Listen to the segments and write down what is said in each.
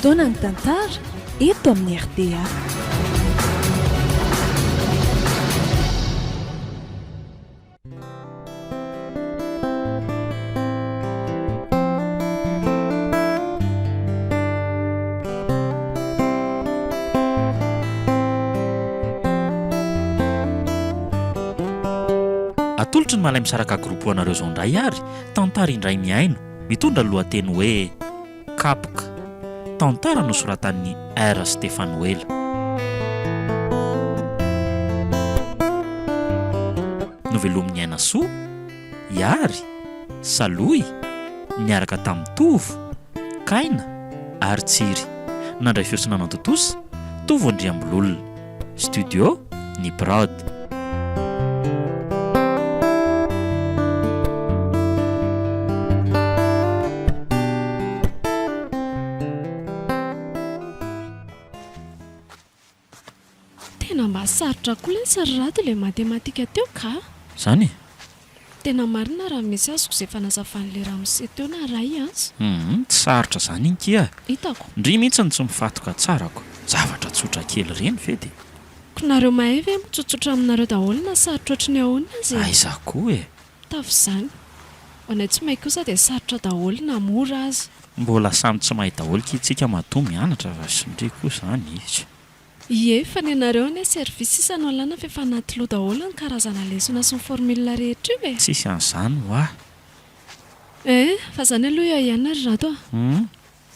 fotoana ny tantara eto amin'ny RDA. Atolotry ny malaimisaraka groupe anareo zao indray ary tantara indray miaino mitondra lohateny hoe KAPOKA. Tantara nosoratan'ny R. Stefanuel. Novelomin'ny aina soa, iary, saloy, niaraka tamin'ny tovo, kaina, ary tsiry. Nandray fiosina nantotosa, tovo andriambololona. Studio, ny prod. Tena mahasarotra koa ilay sarirato ilay matematika teo ka. Zany? Tena marina raha misy azoko izay fanazavan'ilay ramose teo na ray azy. Tsy sarotra zany iny kia. Hitako. Ndry mihitsy tsy mifatoka tsarako. Zavatra tsotra kely reny vedy. Konareo mahay ve mitsotsotra aminareo daholo na sarotra ohatry ny ahoana azy? Aiza koa e. Tafy izany. Hoanay tsy mahay kosa dia sarotra daholo na mora azy. Mbola samy tsy mahay daholo kitsika matoa mianatra fa sindry koa zany izy. Ie, fa ny anareo ny servisy isa no alana fa efa natilo daholo ny karazana lesona sy ny formule rehetra io e. Tsisy an'izany hoa. Fa zany aloha ihany ary rato a.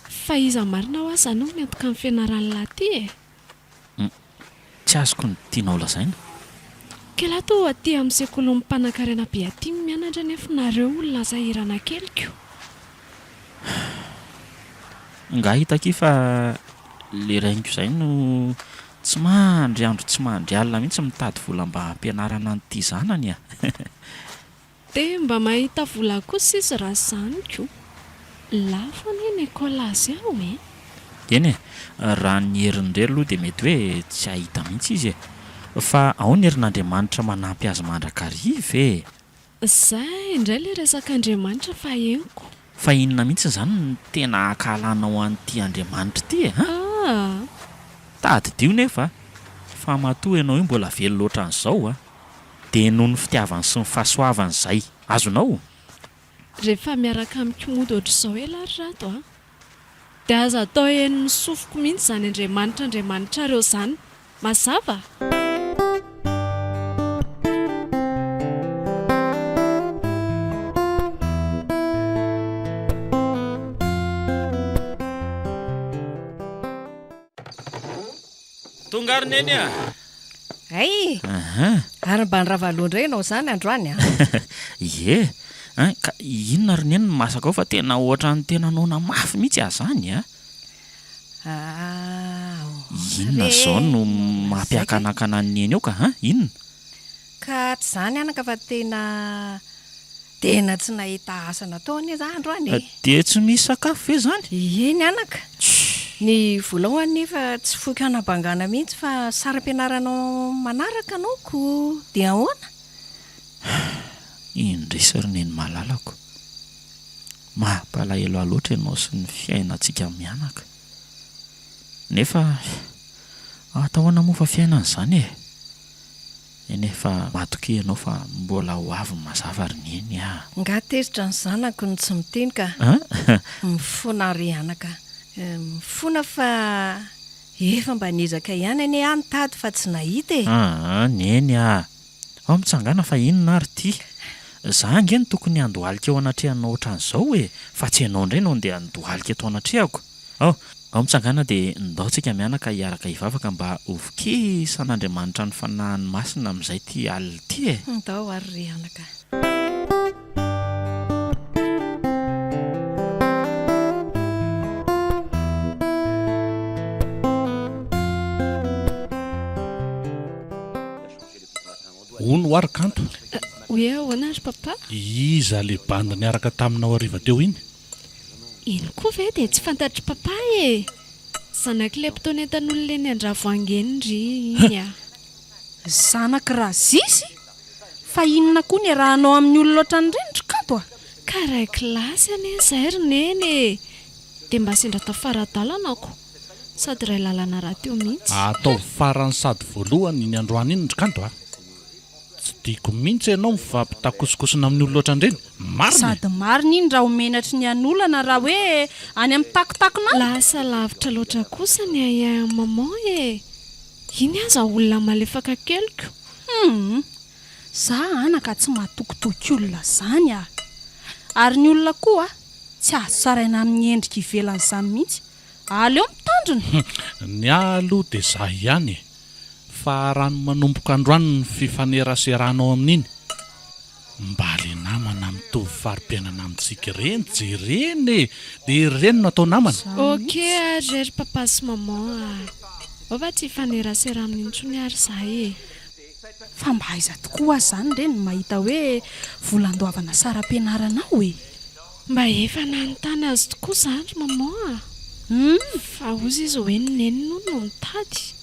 Fa iza marina ho azy zany ho miantoka amin'ny fianaran'ny laty e. Tsy azoko ny tianao lazaina. Kelato aty amin'ny sekoly mpanan-karena be aty mianatra nefa nareo olona zahirana keliko. Nga hitaki fa le rainko izay no tsy mandry andro tsy mandry alina mihitsy mitady vola mba hampianarana an'ity zanany a. Dia mba mahita vola kosa izy raha zany koa. Lafo ny ekôla azy aho e. Eny e, raha ny herin'ireo aloha dia mety hoe tsy ahita mihitsy izy e. Fa ao ny herin'Andriamanitra manampy azy mandrakariva e. Zay indray ilay resaka Andriamanitra fa henoko. Fa inona mihitsy zany no tena akalanao an'ity Andriamanitra ity e? Tadidio nefa fa matoa ianao io mbola velo loatra an'izao a. Dia noho ny fitiavany sy ny fahasoavany izay azonao. Rehefa miaraka amin'ny kimodo ohatr'izao ela ary rato a. Dia aza atao eny misofoko mihitsy zany Andriamanitra reo zany. Mazava? Tongarina eny a. Ay, ary mba ny rahavaloandray ianao zany androany a. Ie, ka inona ry neny masaka ao fa tena ohatra ny tena nona mafy mihitsy a zany a. Inona zao no mampiakanakana ny eny eo ka inona? Ka tsy zany anaka fa tena tsy nahita asa nataony za androany. Dia tsy misy sakafo ve zany? Iny anaka. Ny voalohany nefa tsy foky hanabangana mihitsy fa saram-pianaranao manaraka anao ko dia ahoana? Indrisy ry neny mahalalako. Mampalahelo loatra ianao sy ny fiainantsika mianaka. Nefa atahoana moa fa fiainan'izany e. Nefa matoky ianao fa mbola ho avy mazava ry neny a. Nga tezitra ny zanako ny tsy miteny ka. Mifona ry anaka. Mifona fa efa mba nizaka ihany ane antady fa tsy nahita e. Neny a. Ao mitsangana fa inona ary ty. Za ange ny tokony handohalika ao anatrehanao ohatran'izao e. Fa tsy ianao indray no dia handohalika atao anatrehako. Ao mitsangana dia ndaontsika mianaka hiaraka hivavaka mba hovokisan'Andriamanitra ny fanahiny masina amin'izay ty alina ity e. Ndao ary ry anaka. Ono ary kanto. Oe ahoana ary papa? Iza le banda niaraka taminao hariva teo iny? Ino koa ve dia tsy fantatry papa e. Zanak'ilay mpitony entan'olona eny Andravoahangy ry iny a. Zanak' razisy? Fa inona koa ny rahanao amin'ny olona ohatran'ireny ry kanto a? Karaha kilasy ane izay ry neny e. dia mba sendra tafaradalana ako sady ray lalana raha teo mihitsy. Atao farany sady voalohany iny androany iny ndrikanto a. Tsy diako mihitsy ianao mifampitakosokosona amin'ny olona ohatrandreny. Marina. Sady marina iny raha homenatry ny an'olana raha hoe any amin'ny takotakona. Lasa lavitra loatra kosa ny aya maman e. Iny aza olona malefaka keliko. Za anaka tsy mahatokotoky olona zany a. Ary ny olona koa tsy azo saraina amin'ny endrika ivelan'izany mihitsy. Aleo mitandrina. Ny aloha dia za ihany e. Fa raha no manomboka androany ny fifaneraseranao amin'iny. Mba le namana mitovy fari-piainana amintsika ireny jereny e. Dia ireny no atao namana. Ok ary ry papa sy maman. Ova tsy hifanerasera amin'ny intsony ary zahay e. Fa mba aiza tokoa zany ireny mahita hoe volandoavana sara ampianaranao e. Mba efa nanontany azy tokoa zany maman. Fa ozy izy hoe ny neniny no mitady.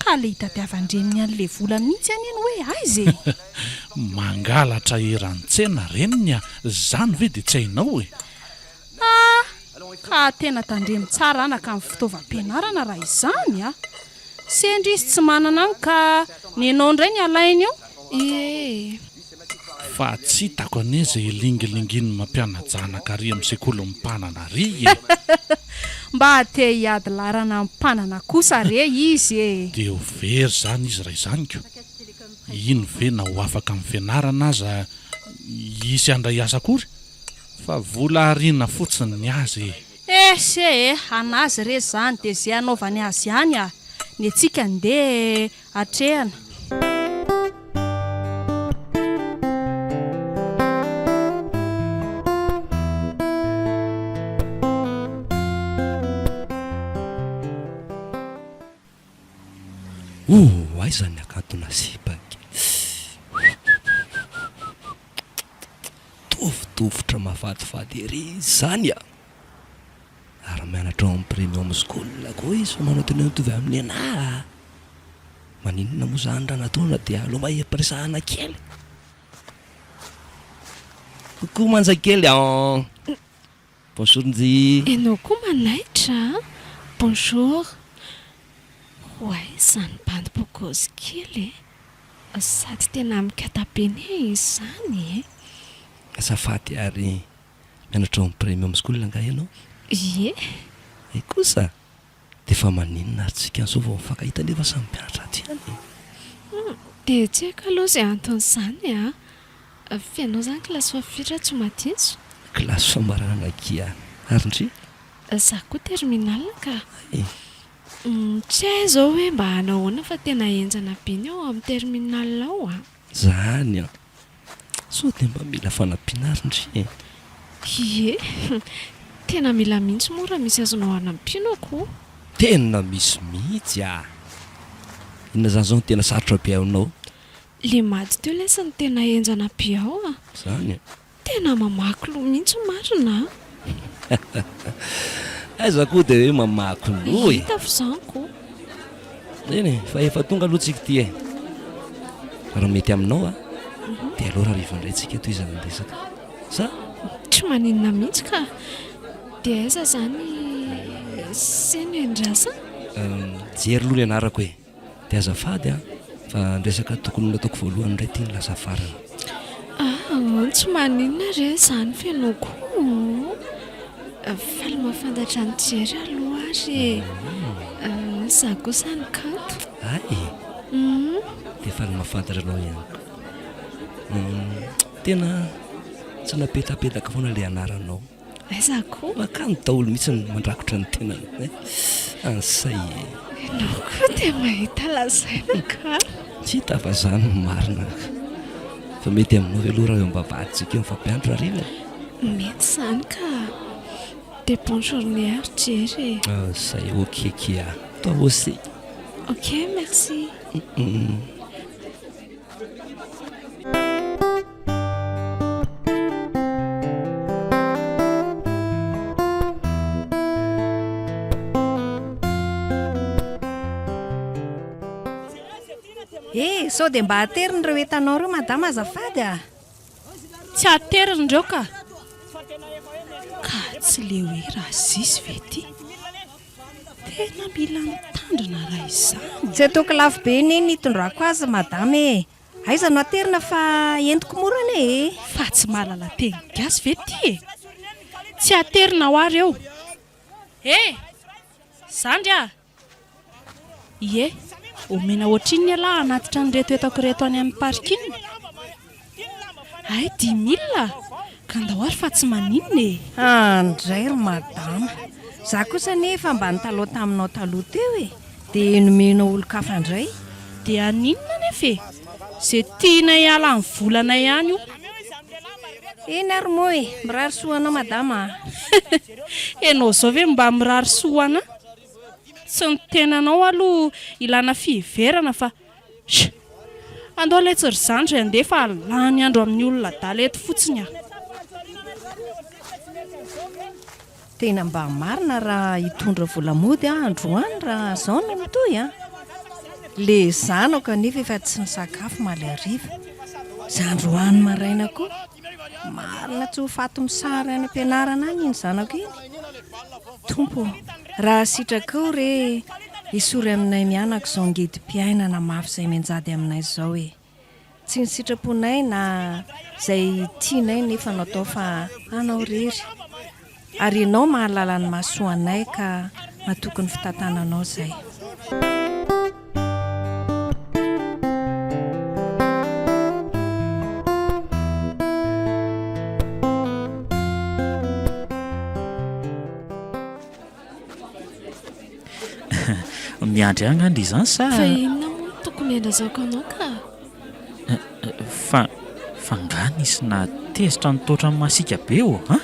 Ka le hitadiavan-dreniny an'le vola mihitsy any eny hoe aiza e. Mangalatra eran-tsena reniny a. Zany ve dia tsy hainao e. Ka tena tandremy tsara anaka amin'ny fitaovam-pianarana raha izany a. Sendra izy tsy manana any ka nenao indray ny alainy eo. Ie. Fa tsy hitako anie izay lingilinginy mampiana-janaka ary amin'ny sekoly mimpanana ry e. Mba te hiady larana mimpanana kosa re izy e. Dia ho very zany izy raha izanyko. Iny ve na ho afaka amin'ny fianarana aza isy andray asa akory. Fa vola ariana fotsiny ny azy e. Se anazy re zany dia izay anaovany azy ihany a. Ny antsika ndeha atrehana. Aiza ny akatona sipaky. Tovitovitra mafatifaty ery zany a. Ary mianatra ao amin'ny premium school koa izy fa manao tena mitovy amin'ny anahy. Maninona moa zany raha nataona dia aloha mba hiampiresahana kely. Coucou manjakely. Bonjour Nji. Ianao koa manaitra. Bonjour. Hoay izany bandy bokozy kely e. Sady tena mikatapeny izy zany e. Azafady ary mianatra ao amin'ny premium school nga ianao. Ie. Kosa dia fa maninona atsika an'izao vao mifankahita nefa samy mpianatra aty any. Dia tsy haiko aloha izay anton'izany a. Fianao zany kilasy fafitra tsy madinso. Kilasy fambaranana kia ary ndry. Za koa terminal ka. Tsy hay zao hoe mba hanahoana fa tena enjana be ny ao amin'ny terminal ao a. Zany a. So dia mba mila fanampiana ary ndry e. Ie. Tena mila mihitsy moa raha misy azonao hanampianako. Tena misy mihitsy a. Inona zany zao no tena sarotra be aminao. Le mady teo lesa ny tena enjana be ao a. Zany a. Tena mamaky loha mihitsy marina. Aiza koa dia hoe mamaky loha e. Hita fizanko. Eny fa efa tonga aloha tsika ty e. Raha mety aminao a. Dia aloha raha riva indray tsika toy izy mandresaka. Sa? Tsy maninona mihitsy ka. Dia aiza zany sena endrasa? Jery aloha ny anarako e. Dia azafady a. Fa ndresaka tokony nataoko voalohany indray ty ny lasa farana. Tsy maninona re zany fianoko. Faly mahafantatra ny jery aloha ary e. Za kosa ny kanto. Dia faly mahafantatra anao ihany ko. Tena tsy napetapetaka foana le anaranao. Aiza koa? Makano daholo mihitsy ny mandrakotra ny tenany. Ansay e. Ianao koa dia mahita lazaina ka. Tsy hita fa zany no marina. Fa mety aminao ve aloha raha eo am-bavahaditsika eo mifampianatra riva? Mety zany ka. Dia bonne journée ary jery e. Say ok kia. Toi aussi. Ok, merci. Sao dia mba ateriny ireo entanao ireo madama azafady a. Tsy ateriny ireo ka. ka tsy le hoe raha zisy ve ty tena mila mitandrina raha izany. Tsy ataoko lafo be neny itondrako azy madama e. Aiza no aterina fa entiko morana e. Fa tsy mahalala teny gasy ve ty e. Tsy aterina ho ary eo. Zandry a. Ie, omena ohatriny ala anatitra ny reto etako reto any amin'ny parking. Ay 10,000 ka ndahoary fa tsy maninona e. Andray ry madama. Za kosa nefa mba nitaloha taminao taloha teo e. Dia nomena olo-kafa indray. Dia aninona nefa e. Zay tiana hiala amin'ny volana ihany io. Eny ary moa e, mirary soanao madama. Enao zao ve mba mirary soana? Tsy ny tenanao aloha ilana fiverana fa andao letsy ry zandry andefa lany andro amin'ny olona daleto fotsiny ah. Tena mba marina raha hitondra volamody androany raha zao no mitoy a. Le zanako anefa efa tsy nisakafo maly hariva. Zandroany maraina koa. Marina tsy ho fato misara any ampianarana any iny zanako iny. Tompo, raha sitraka re isory aminay mianako izao ngedi-piainana mafy izay menjady aminay izao e. Tsy ny sitraponay na izay tianay nefa natao fa anao rery. Ary ianao mahalala ny mahasoanay ka matoky ny fitantananao izay. Miandry angandry izany sa fa inona moa tokony endrazako anao ka fanganisy na tezitra nitotra amin'ny masika be o ha?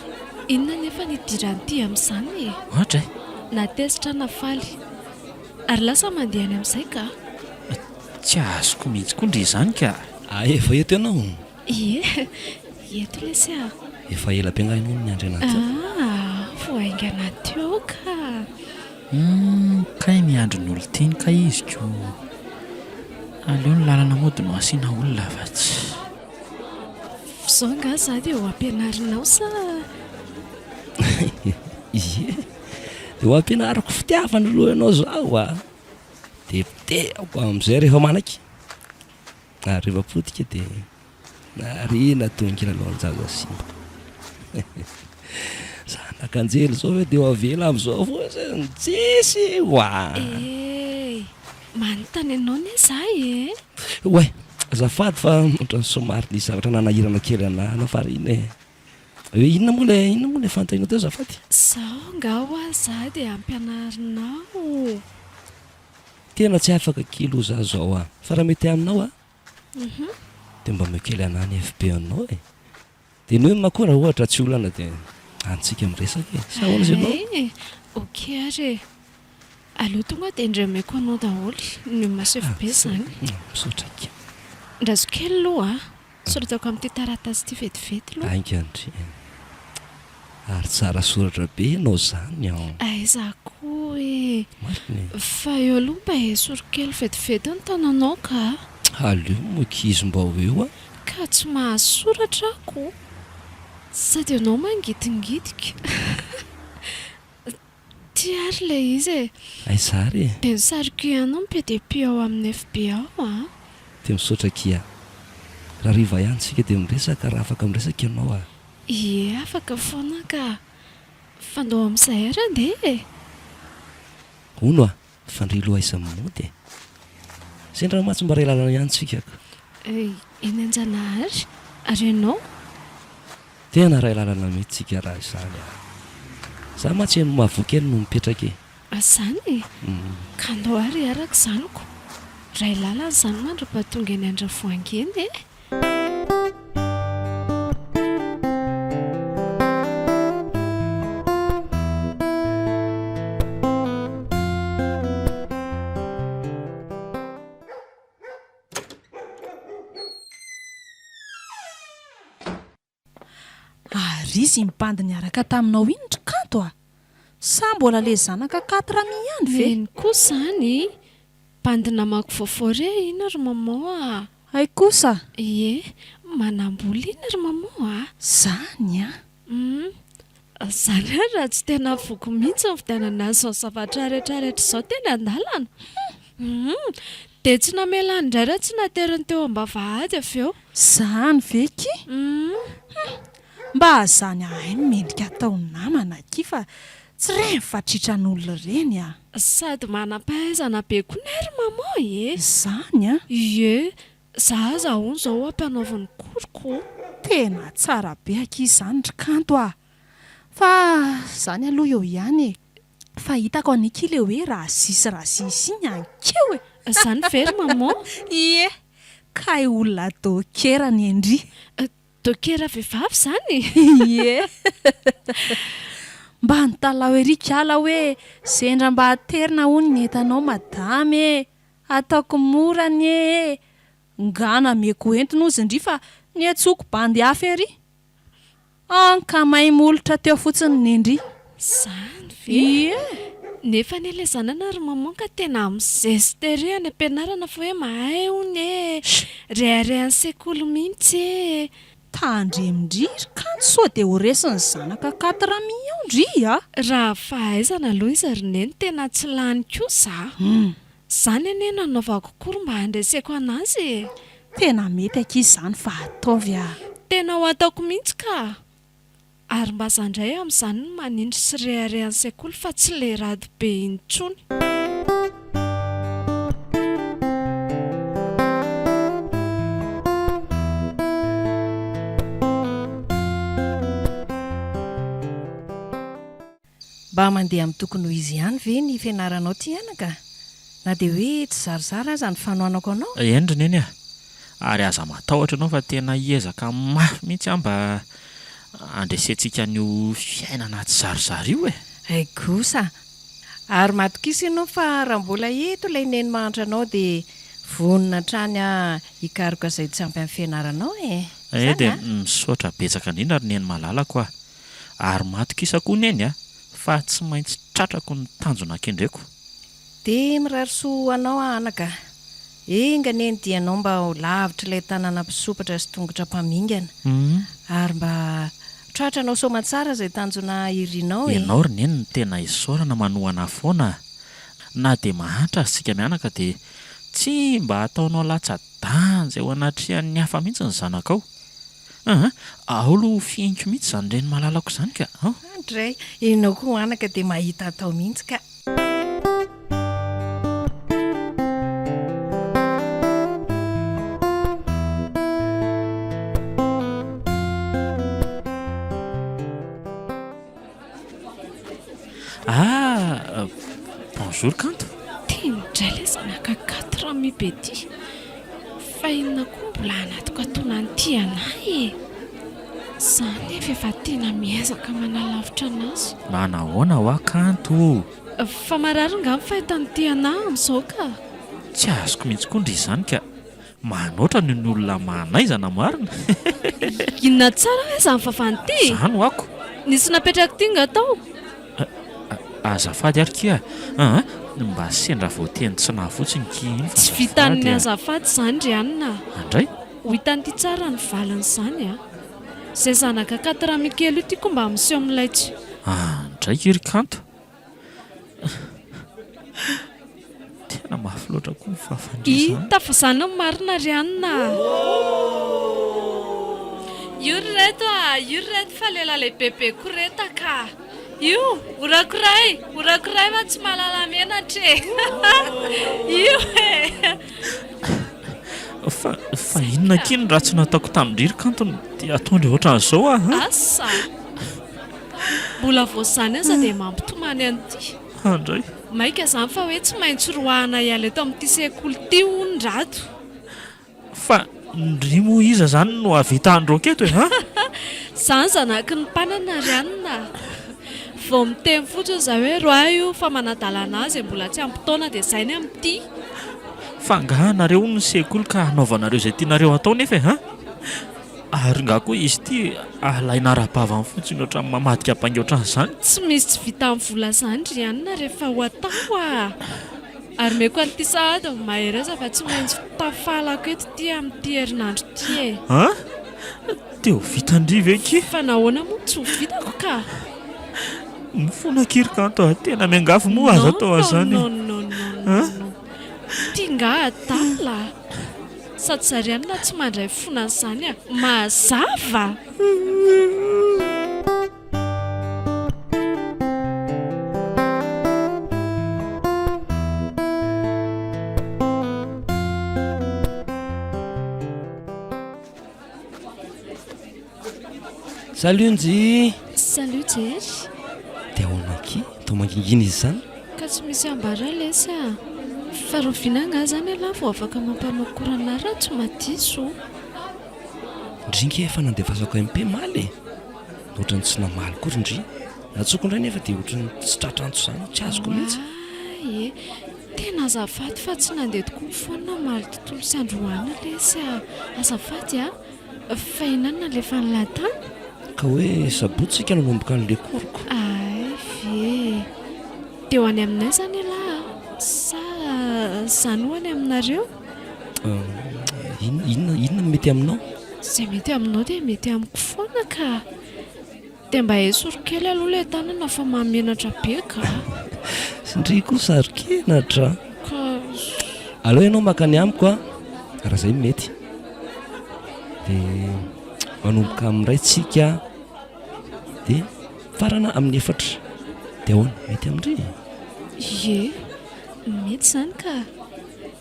Inona nefa nidiran'ity amin'izany e. Ohatra na tezitra na faly ary lasa mandeha any amin'izay ka. Tsy azoko mihitsy koa ndry izany ka. Efa eto ianao. Ie, eto lesy a. Efa ela ampiangainao ny andry anaty. Voaingana teo ka. Kay miandro ny olo teny ka izy ko. Aleo ny lalana mody no asiana olona afa-tsy. Zao nga za dia ho ampianarinao sa Ie, dia ho ampianariko fitiavana aloha ianao zao a. Dia teako amin'izay rehefa manaky. Rehefa potika dia narina tonga alohan'ny zaza simba. Zanakanjely zao hoe dia ho avela amin'izao foa zay nitsisy hoa. manontany ianao ne zay e. Oe, azafady fa ohatran'ny somary ny zavatra nanahirana kely anao fa iny e. Hoe inona moa le fantainao teo azafady? Zao nga ho za dia ampianarinao. Tena tsy afaka kilo za zao a. Fa raha mety aminao a. Dia mba meo kely anah ny FB anao e. Dia noe makora ohatra tsy olana dia antsika miresaka e. Sa hoana zay anao? Ok ary. Aleo tonga dia indremeko anao daholo ny masefo be zany. Misaotra ka. Ndazo kely aloha soratako amin'ity taratasy ity vetivety aloha. Ainga andry. Ary tsara soratra be ianao zany ao. Aiza koa e. Marina. Fa eo aloha mba sorokely vetivety ny tananao ka. Aleo mokizy mba ho eo a. Ka tsy mahasoratra ako. Sady ianao mangitingidika. Tiary le izy e. Aiza ary. Dia nisariko ianao mipedipi ao amin'ny FB ao a. Dia misaotra kia. Raha riva ihany tsika dia miresaka raha afaka miresaka ianao a. Ie, afaka foana ka. Fandao amin'izay ary andeha e. Ono a, fandrilo aiza mody e. Zay raha matsy mba ray lalana ihany tsika ka. Eny Anjanahary. Ary ianao? Tena ray lalana mihitsy tsika raha izany a. Za matsy eno mahavoky eny no mipetraka e. Azany? Ka andao ary araka zaniko. Ray lalana zany mandra-pahatonga eny Andravoahangy eny e. Izy mibandy niaraka taminao indro kanto a. Sa mbola le zanaka 4 ihany ve? Veny kosa zany. Bandy namako vaovao re ina ry mamao a. Ay kosa? Ie, manambola ina ry mamao a. Zany a. Zany raha tsy tena voko mihitsy ny fidanana azy zao zavatra rehetrarehetra izao tena andalana. Dia tsy namelany indray raha tsy nateriny teo am-bavahady avy eo. Zany veky mba zany ahay mendrika atao namana ky fa tsy reny fatritran'olona reny a. Sady manam-pahaizana be koa nary mama e. Zany a Ie, za zahony zao ampanaoviny koriko. tena tsara be aky izany ry kanto a. Fa zany aloha eo ihany e. Fa hitako an'iki le hoe raha sisy iny ankeo e. Zany very mama. Ie, kay olona dokera ny endry. Dokera vehivavy zany. Ie. Mba nitalao erika ala hoe sendra mba aterina hono ny entanao madamy e. Ataoko morany e. Ngana meko entona ozy indry fa ny atsoko bandy hafa ery. Anka mahay molotra teo fotsiny ny endry. Zany ve? Ie. Nefa ny ilay zanana ry mama ka tena mizesitery any am-pianarana fa hoe mahay hony e. Reharehan'ny sekoly mihitsy e. Tandremindry ry kanto sao dia ho resiny zanaka 4 millions ndry a. Raha fahaizana aloha izy ry neny tena tsy lany kosa. Zany anie nanaovako kory mba handreseko anazy e. Tena mety aky izany fa ataovy a. Tena ho ataoko mihitsy ka. Ary mba zandray amin'izany no manindry sy reharehan'ny sekoly fa tsy le rady be intsony. Mba mandeha amin'ny tokony ho izy ihany ve ny fianaranao ty anaka? Na dia hoe tsy zarizary aza ny fanohanako anao? Endry neny a. Ary aza matahotra anao fa tena hiezaka mafy mihitsy aho mba andresentsika an'io fiainana tsy zarizary io e. Ay kosa. Ary matokisa ianao fa raha mbola eto ilay neny mahantra anao dia vonona trany hikaroka izay tsy ampy amin'ny fianaranao e. Dia misaotra betsaka indrindra ry neny malalako a. Ary matokisa koa neny a fa tsy maintsy tratrako ny tanjona akendraiko. Dia mirarisoa anao anaka. Enga neny dia anao mba ho lavitra ilay tanana mpisopatra sy tongotra mpamingana. Ary mba tratranao soamantsara izay tanjona irinao e. Ianao ry neny ny tena isaorana manohana foana. Na dia mahantra sika mianaka dia tsy mba ataonao latsa-danja eo anatrihan'ny hafa mihitsy ny zanakao. Aolo fieniko mihitsy zany reny malalako izany ka. Andray, ianao koa anaka dia mahita atao mihitsy ka. Bonjour kanto. Tiandray ilay zanaka 4 ans be ty. Fa inona koa mbola anatoko atonan'ity anahy e. Zany efa tena miezaka manalavitra anazy. Manahoana ho kanto? Fa marary nga fahitanyity anahy amin'izao ka. Tsy azoko mihitsy koa ndry izany ka. Manoatra ny olona manaizana marina. Inona tsara hoe izany fafanty? Izany ho ako. Nisy napetraka ty nga tao. Azafady ary kia. Mba sendra voateny tsy nafotsiny ky. Tsy vitan'ny azafady izany ry anina. Andray? Ho hitan'ity tsara ny valiny izany a. Izay zanaka 4 ans kely io tiako mba miseho amin'ilay. Andray ry kanto. Tena mafy loatra koa ny fahafandrizana. Tafazana ny marina ry anina. Io ry reto fa lela lehibe koreta ka. Io, orakoray fa tsy malala menatra e. Io e. Fa inona kiny raha tsy nataoko tamindry ry kanto dia ataondry ohatran'izao a. Asa. Mbola voasany aza dia mampitomany an'ity. Andray. Maika izany fa hoe tsy maintsy roahana iala eto amin'ity sekoly ty hono rato. Fa ndry moa iza zany no havita andro aketo e. Zany zanaky ny mpanana ry anina. Vao miteny fotsiny za hoe roa io fa manadalana azy mbola tsy ampitaona dia izay ny amin'ity. Fa nga nareo ny sekoly ka hanaovanareo izay tianareo atao nefa e. Ary nga koa izy ty alaina ara-bavany fotsiny ohatran'ny mamadika ampangy ohatran'izany. Tsy misy tsy vita amin'ny vola izany ry anina rehefa ho atao a. Ary meko an'ity sahady ny mahereza fa tsy maintsy tafalako eto ty amin'ity herinandro ty e. Dia ho vitandry ve ky? Fa nahoana moa tsy ho vitako ka. Mifonakirikanto tena miangafo moa aza atao azany. no tinga adala sady zarianina tsy mandray fonany izany a mazava. Salunji. Salut Jery. Dia ahoanaki to mangingina izy zany Ka tsy misy ambara lesy a farovina nga zany ala vao afaka mampanao korana raha tsy madiso. ndringa efa nandevasako MP maly ohatrany tsy namaly kory ndry natsoko indray nefa dia ohatrany tsy tratranto zany tsy azoko mihitsy. Ye tena azafady fa tsy nandeha tokoa foana maly tontolo sy androana lesy a azafady a fahinana lefa nylatany ka hoe sabotsika nanomboka an'le koroko. ay ve dia ho any aminay zany ala sa zany ho any aminareo Inona mety aminao? zay mety aminao dia mety amiko foana ka dia mba esorokely aloha ilay tanana fa mahamenatra be ka Sindry koa sarokenatra. ka Aleo ianao makany amiko a raha zay mety dia manomboka amin'iray tsika dia farana amin'ny 4 dia ahoana mety amindry. ye mety zany ka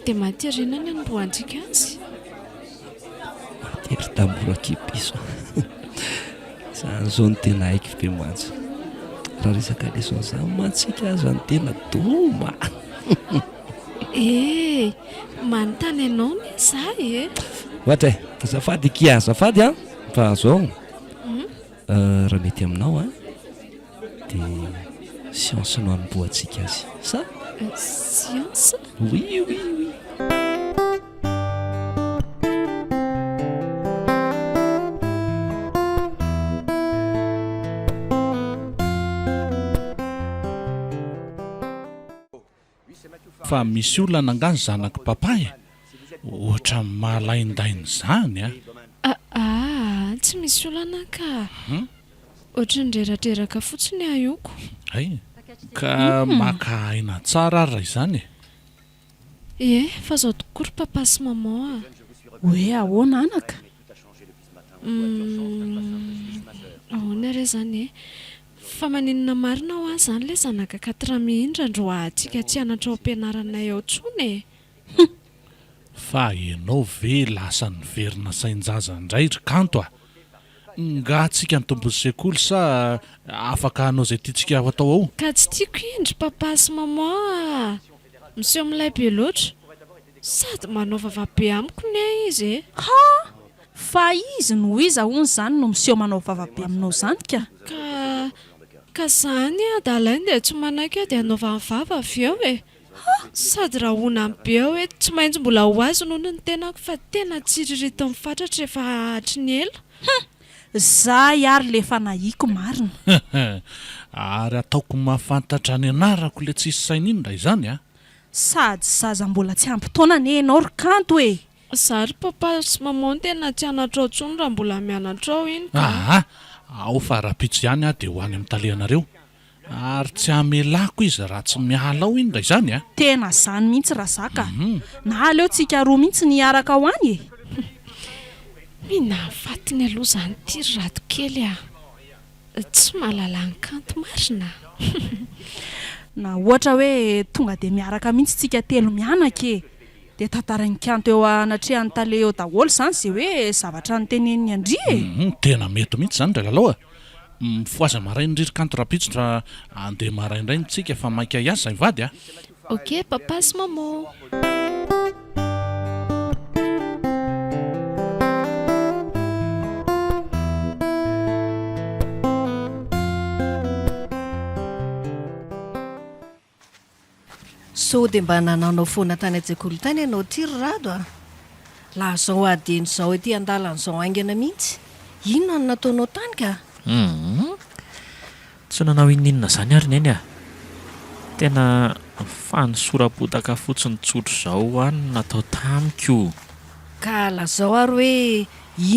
dia mahaterina ny androantsika azy. Tery tambora kipiso zany zao no tena haiko be mantsy raha resaka leson'izany mantsika azo ny tena doma. manontany ianao ny zay ohatra azafady kia azafady a fa zao raha mety aminao a dia sianse no anomboantsika azy sa siansa oui. Fa misy olona nangany zanaka papay ohatra malaindainy zany a tsy misy olana ka ohatra nydreratreraka fotsiny ayoko ay ka maka aina tsara ary raha izany fa zao tokory papa sy mama a hoe ahoana anaka ahoana re zany fa maninona marina ho azy zany le zanaka 4 mihindra ndro atsika tsy hanatra ao ampianaranay ao tsony fa ianao ve lasa niverina sain-jaza indray ry kanto a nga tsika ny tombony sekoly sa afaka hanao zay tiantsika ho atao ao ka tsy tiako indry papa sy mama miseho amin'ilay be loatra sady manao vavabe amiko ny a izy fa izy no iza hono zany no miseho manao vavabe aminao zany ka zany adalainy dia tsy manaiky dia anaovany vava avy eo sady raha honany be ao hoe tsy maintsy mbola ho azy noho ny tenako fa tena tsiririto mifatratra efa hatry ny ela za ary le fa nahiako marina ary ataoko mahafantatra ny anarako le tsisy saina iny raha izany sady zaza mbola tsy ampy-taona ny enao ry kanto zary papa sy mamao tena tsy hanatra ao tsony raha mbola mianatra ao iny ao fa raha-pitso ihany dia ho any amin'ny talehanareo ary tsy hamelako izy raha tsy miala ao iny raha izany tena zany mihitsy raha zaka na aleo tsika roa mihitsy niaraka ao any minafatiny aloha zany ty rato kely tsy mahalala ny kanto marina na ohatra hoe tonga dia miaraka mihitsy tsika telo mianaka dia tantarany kanto eo anatrehan'ny tale eo daholo zany zay hoe zavatra nyteneniny andry tena mety mihitsy zany ray lalao mifoaza maraindry ry kanto rapitso raha andeha maraindray tsika fa mainka iasy zay vady ok papa sy mama so dia mba nananao foana tany an-tsekoly tany ianao ty ry rado laha zao adiny zao ety an-dalan'izao aingana mihitsy inona no nataonao tany ka tsy nanao ininona zany ary neny tena fanosorapotaka fotsiny tsotro zao any natao tamiko ka lazao ary hoe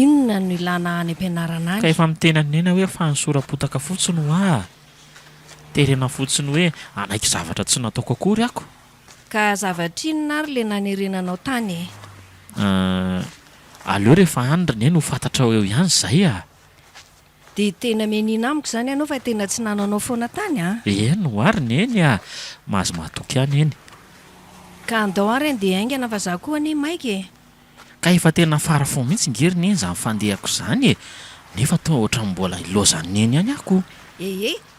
inona no ilana any ampianarana any ka efa miteny any nena hoe fanosorapotaka fotsiny ho terena fotsiny hoe anaiky zavatra tsy nataoko akory ako. Ka zavatra inona ary le nanerenanao tany? Aleo rehefa andra ne no fantatra eo ihany izay a. Dia tena menina amiko izany ianao fa tena tsy nananao foana tany a? Eno ary neny a, mahazo matoky ihany eny. Ka andao ary andeha haingana fa za koa anie maika e. Ka efa tena fara fo mihitsy ngeriny eny izany fandehako izany e, nefa toa ohatran'ny mbola ilozany eny ihany ako.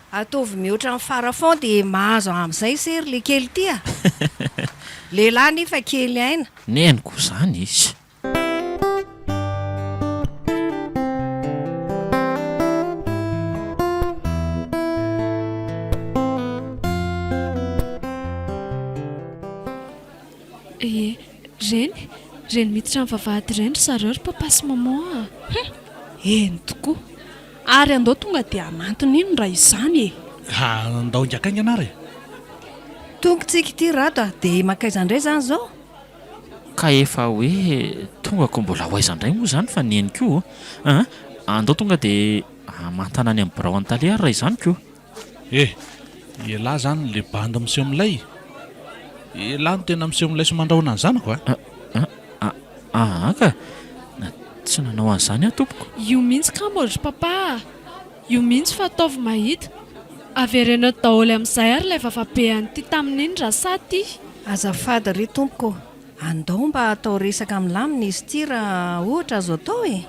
Ataovy mihoatra amin'ny farafond dia mahazo amin'izay sery le kely ty a. Lehilahy nefa kely aina. Neniko izany izy. Reny miditra amin'ny vavahady ireny ry zareo ry papa sy maman a. Eny tokoa. Ary andao tonga dia amantony iny raha izany e. Andao ingakainga anary e. Tongotsika ity rato a, dia makaiza indray izany izao? Ka efa hoe tongako mbola ho aiza indray moa izany fa neny koa. Andao tonga dia amantana any amin'ny birao an-tale ary raha izany koa. Ialahy zany le bandy miseho amin'ilay. Ialahy no tena miseho amin'ilay sy mandrahona ny zanako a. Ka tsy nanao an'izany a tompoko. Io mihitsy kamôry papa. Io mihitsy fa ataovy mahita. Averenao daholo amin'izay ary ilay vavabean'ity tamin'iny raha saty. Azafady ry tompoko, andao mba atao resaka milamina izy ity raha ohatra azo atao e.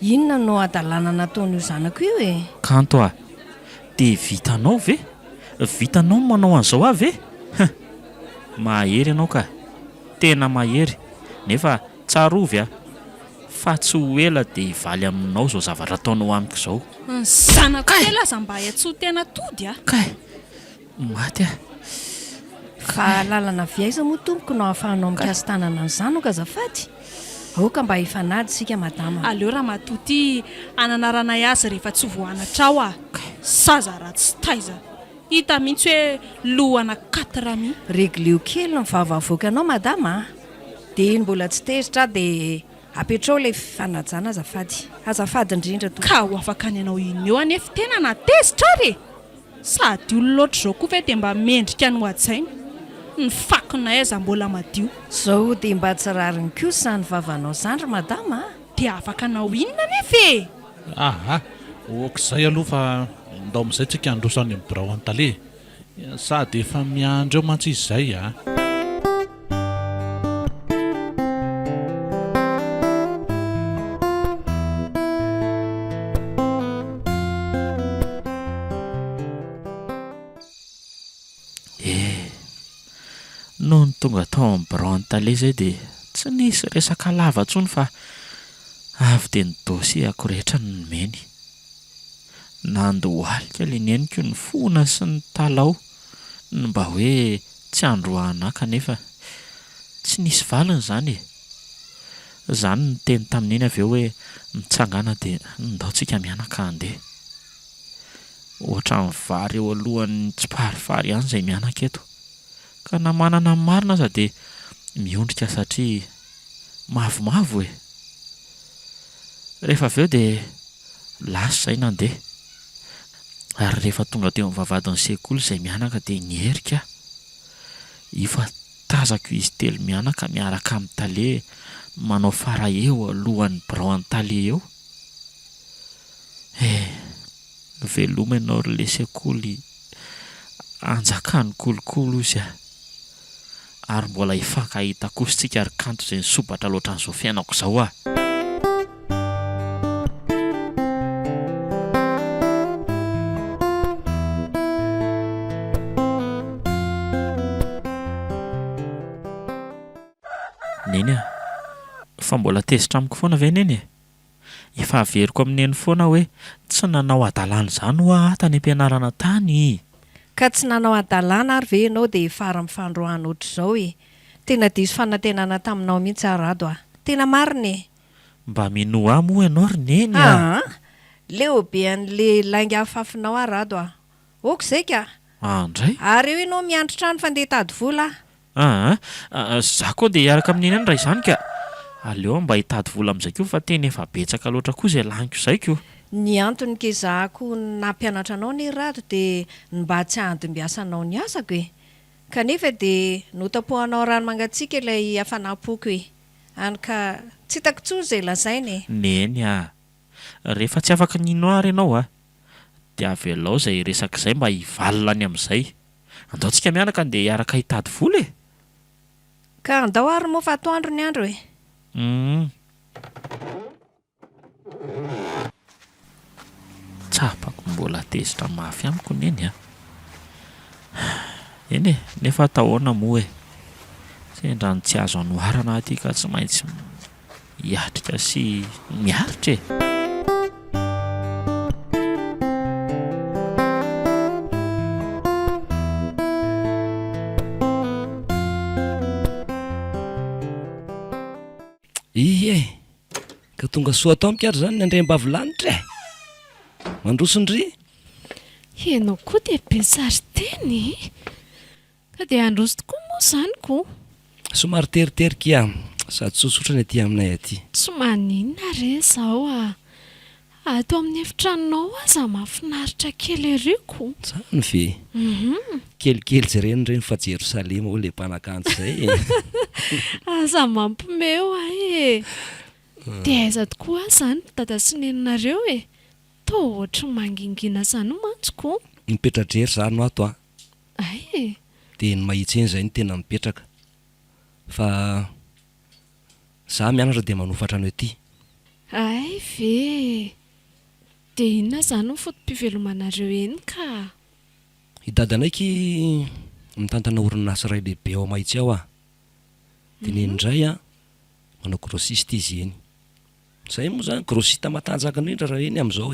Inona no adalàna nataon'io zanako io e? Kanto a, dia vitanao ve? Vitanao manao an'izao avy e? Mahery ianao ka, tena mahery. Nefa tsarovy a, fa tsy ho ela dia hivaly aminao izao zavatra ataonao amiko izao. Ny zanako kely aza mba haitsy tena tody a. Kay, maty a. Fa lalana viaiza moa tompoko no ahafahanao mikasy tanana ny zanako azafady. Aoka mba hifanady sika madama. Aleo raha matoty ananarana azy rehefa tsy voanatra ao a. Saza raha tsy taiza. Hita mihitsy hoe lohana 4 mi. Reglio kely no vavavoakanao madama. Dia iny mbola tsy tezitra dia apetrao ilay fanajana azafady. Azafady indrindra tompoko. Ka ho afaka any ianao iny eo anefa tena natezitra ary. Sady olona loatra izao koa ve dia mba mendrika ny hoadzainy. Ny fakona aiza mbola madio. Zao dia mba tsy rariny kosa ny vavanao zandry madama. Dia afaka anao inona nefa e? Okizay aloha fa ndao amin'izay tsika androso any amin'ny birao an-tale. Sady efa miandro eo mantsy izy izay a. Noho ny tonga tao amin'ny birao an-tale izay dia tsy nisy resaka lava intsony fa avy dia ny dosiako rehetra no nomeny. Nandohalika ilay neniko ny fona sy ny talao ny mba hoe tsy androahana kanefa tsy nisy valiny izany e. Izany ny teny tamin'iny avy eo hoe mitsangana dia ndaontsika mianaka handeha. Ohatra ny vary eo alohan'ny tsiparifary ihany izay mianaka eto. Ka na manana ny marina aza dia miondrika satria mavomavo e. Rehefa avy eo dia lasa izay nandeha. Ary rehefa tonga teo amin'ny vavahadin'ny sekoly izay mianaka dia nierika. Io fa tazako izy telo mianaka miaraka amin'ny tale manao fara eo alohan'ny birao an-tale eo. Veloma ianao ry le sekoly anjakany kolokolo izy a. Ary mbola hifankahita kositsika ary kanto izay nisobatra loatra an'izao fiainako izao a. Neny a, fa mbola tezitra amiko foana ve neny e? Efa averiko amin'eny foana hoe tsy nanao adalàna izany ho aho tany am-pianarana tany. Ka tsy nanao adalàna ary ve ianao dia fara mifandroahana ohatr'izao e. Tena diso fanantenana taminao mihitsy arado a. Tena marina e. Mba minoa moa ianao ry neny a. Leo be an'le lainga hafafinao arado a. Oko izay ka. Andray. Ary eo ianao miandry-trano fa andeha tady vola. Za koa dia hiaraka amin'iny any raha izany ka. Aleo mba hitady vola amin'izay koa fa tena efa betsaka loatra koa izay laniko izay koa. ny antony kezahako nampianatra anao ny rato dia mba tsy handimbiasa anao ny asako e kanefa dia notapohanao rano mangatsiaka ilay afanam-poko e any ka tsy hitako tsoa izay lazainy neny rehefa tsy afaka ninoary ianao dia avy alao izay resaka izay mba hivalona any amin'izay andaontsika mianaka dia hiaraka hitady vola e ka andao ary moa fa atoandro ny andro e tsapako mbola tezitra mafy amiko neny eny e nefa atahoana moa sendra ny tsy azo anoharana aty ka tsy maintsy hiatrika sy miaritra ka tonga soa atao mikary zany ny andrem-bavilanitra mandrosindry ianao koa dia besary teny ka dia androso tokoa moa zany ko somary teriterika sady sosotra ny aty aminay aty tsy maninona re zao ato amin'ny efitranonao aza mahafinaritra kely eryko zany ve kelikely jereny fa Jerosalema ho le mpanakanto zay aza mampimeo dia aiza tokoa zany dada sy neninareo toa ohatry mangingina zany mantsoko mipetra-drery zany no ato ay dia ny mahitsy eny zay ny tena mipetraka fa za mianatra dia manofatra any aty ay ve dia inona zany ny fotom-pivelomanareo eny ka hidadanaiky mitantana orinasa ray lehibe ao mahitsy ao dia nenindray manao grossiste izy eny zay moa zany grossiste matanjaka indrindra raha eny amin'izao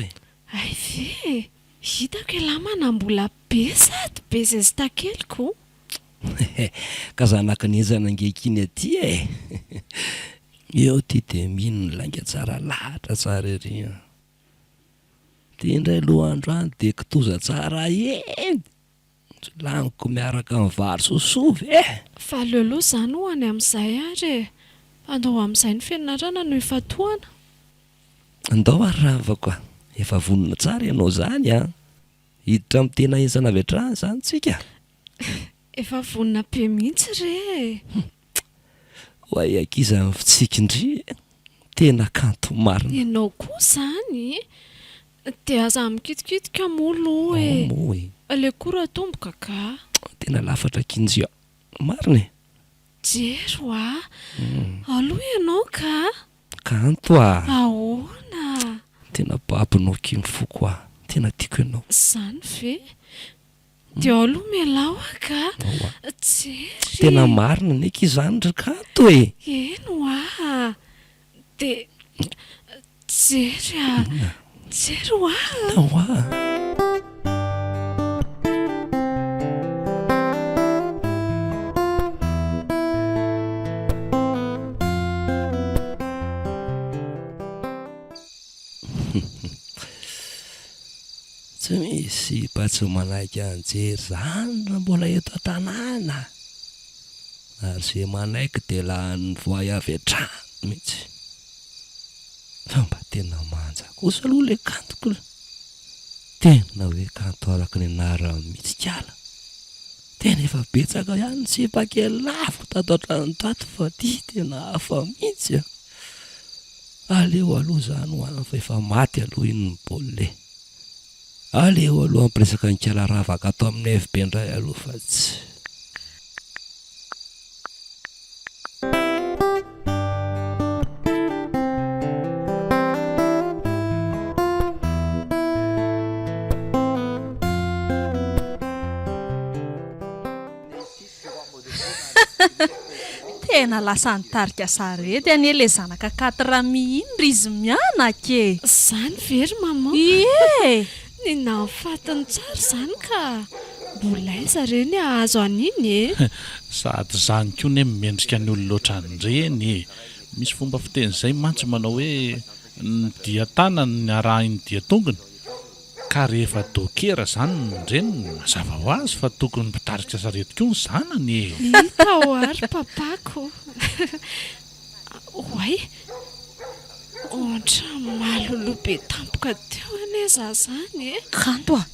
ay ve hitako elahy manambola be sady be zay zitakeliko ka za nakanezana angekiny aty eo ty dia mino ny langa tsara lahatra tsara ery dia indray lohandro any dia kitoza tsara eny tsy laniko miaraka amin'ny vary sosovy fa leoloha zany ho any amin'izay ary andao amin'izay ny fianarana no efa toana andao ary ravako efa vonona tsara ianao zany hiditra amin'ny tena ezana avy hatrany zany tsika efa vonona be mihitsy re hoay akiza amin'ny fitsikindry tena kanto marina ianao koa zany dia aza mikitikitika molo le kora tomboka ka tena lafatra kinjy marina jero aloha ianao ka kanto ahoana tena babinao kimifoko tena tiako ianao zany ve dia aloha mialao ka jery tena marina neky izany ry kanto eno dia jery tsy misy patso manaiky anjery zany raha mbola eto an-tanàna ary zay manaiky dia lahan'ny voay avy hatrany mihitsy fa mba tena manja kosa aloha le kantoko tena hoe kanto araka ny anarany mihitsy kala tena efa betsaka ihany tsipakely lafo tato an-trano tato fa ty tena hafa mihitsy aleo aloha zany hoany fa efa maty aloha iny ny baolile aleo aloha ampiresaka ny kala ravaka ato amin'ny FB indray aloha fa tsy tena lasa nitarika sarety anie le zanaka 4 mihindra izy mianake zany very mama ny nafatiny tsara zany ka mbola aiza reny ahazo aniny sady zany koa ne mimendrika ny ololoatra anyreny misy fomba fiteny izay mantsy manao hoe ny dia tanany ny arahiny dia tongony ka rehefa dokera zany nyreny mazava ho azy fa tokony mpitarika sarety koa ny zanany hita ho ary papako oay ohatra maloloha be tampoka teo ane za zany e. Kanto a,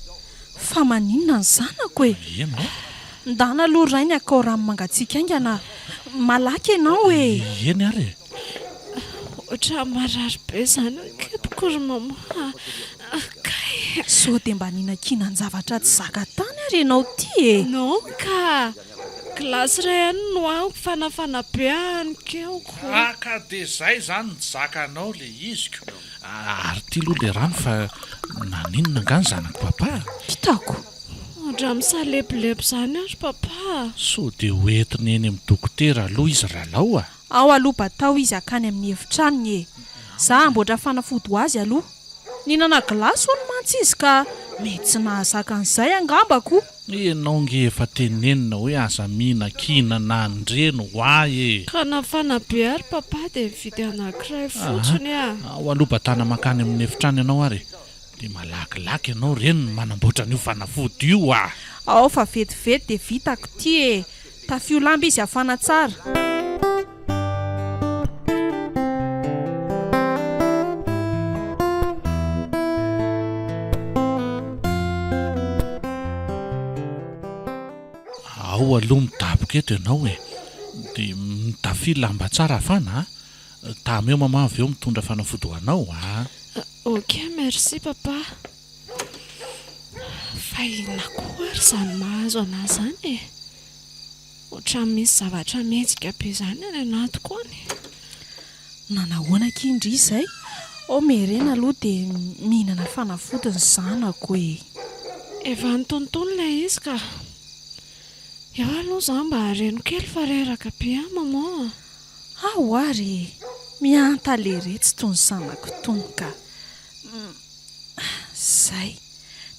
fa maninona ny zanako e? Ena Ndana aloha rainy akao rano mangatsiaka aingana malaky ianao e. eny ary Ohatra marary be zany kepokory mama. Kay. So dia mba ninakinan-javatra tsy zakatany ary ianao ty e. Non ka kilasy ray ihany no anko fanafana be any keoko. ka dia zay zany ny zakanao le iziko ary ty aloha le rano fa naninona ngany zanako papa Hitako. Ohatra misalebolebo zany ary papa. so dia hoentina eny amin'ny dokotera aloha izy rahalao a Ao aloha batao izy akany amin'ny efitranony e. Za mboatra fanafody ho azy aloha. Ninana gilasy hono mantsy izy ka mety tsy nahazaka an'izay angambako. enao nge efa tenenina hoe aza mihinan-kina na andreno ho ay e Ka nafana be ary papa dia vidy anankiray fotsiny a. ao aloha batana makany amin'ny efitrano ianao ary dia malakilaky ianao reny no manamboatra an'io fanafody io a Ao fa vetivety dia vitako ty e. Tafio lamba izy afana tsara. ao aloha midaboka eto ianao e dia mitafy lamba tsara afana tamy eo mama avy eo mitondra fanafody ho anao a Ok, merci papa. Fa inona koa ary zany mahazo anazy zany e. Ohatra misy zavatra mihetsika be zany any anatiko any. Nanahoana kindry izay? Ao merena aloha dia mihinana fanafody ny zanako e. Efa nitontono ilay izy ka. Eo aloha za mba hareno kely fa reraka be mama. Ao ary miantalere tsy tony zanako tony ka. Zay.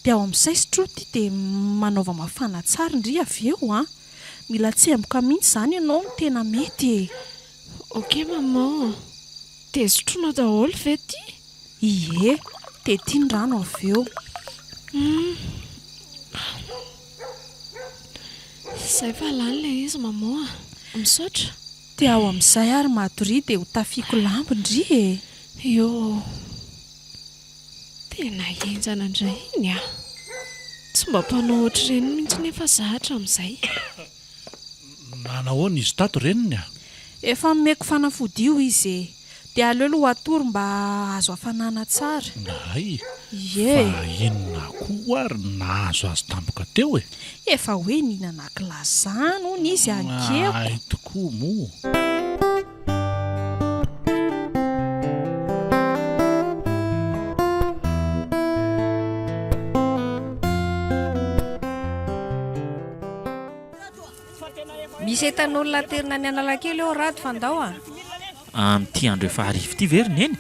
Dia ao amin'izay sotroty dia manaova mafana tsara indri avy eo a. Mila tsemboka mihitsy zany ianao no tena mety e. Ok mama. Dia sotroina daholo ve ty? Ie, dia tiany rano avy eo. Izay fa lany ilay izy mama. Misaotra. Dia ao amin'izay ary madoria dia ho tafiako lamba indri e. Io tena enjana indray iny a. Tsy mba mpanao ohatr'ireny mihitsy nefa zahatra amin'izay. nanahoana izy tato reniny a Efa nomeko fanafody io izy e. Dia aleo ho atory mba azo hafanana tsara. ay Ie, fa inona koa ary nahazo azy tampoka teo e efa hoe nihinana gilasy hono izy ankeko. ay tokoa mo Misy etan'olona terina ny Analakely eo rato fandao a. Amin'ity andro efa arivo ity verina eny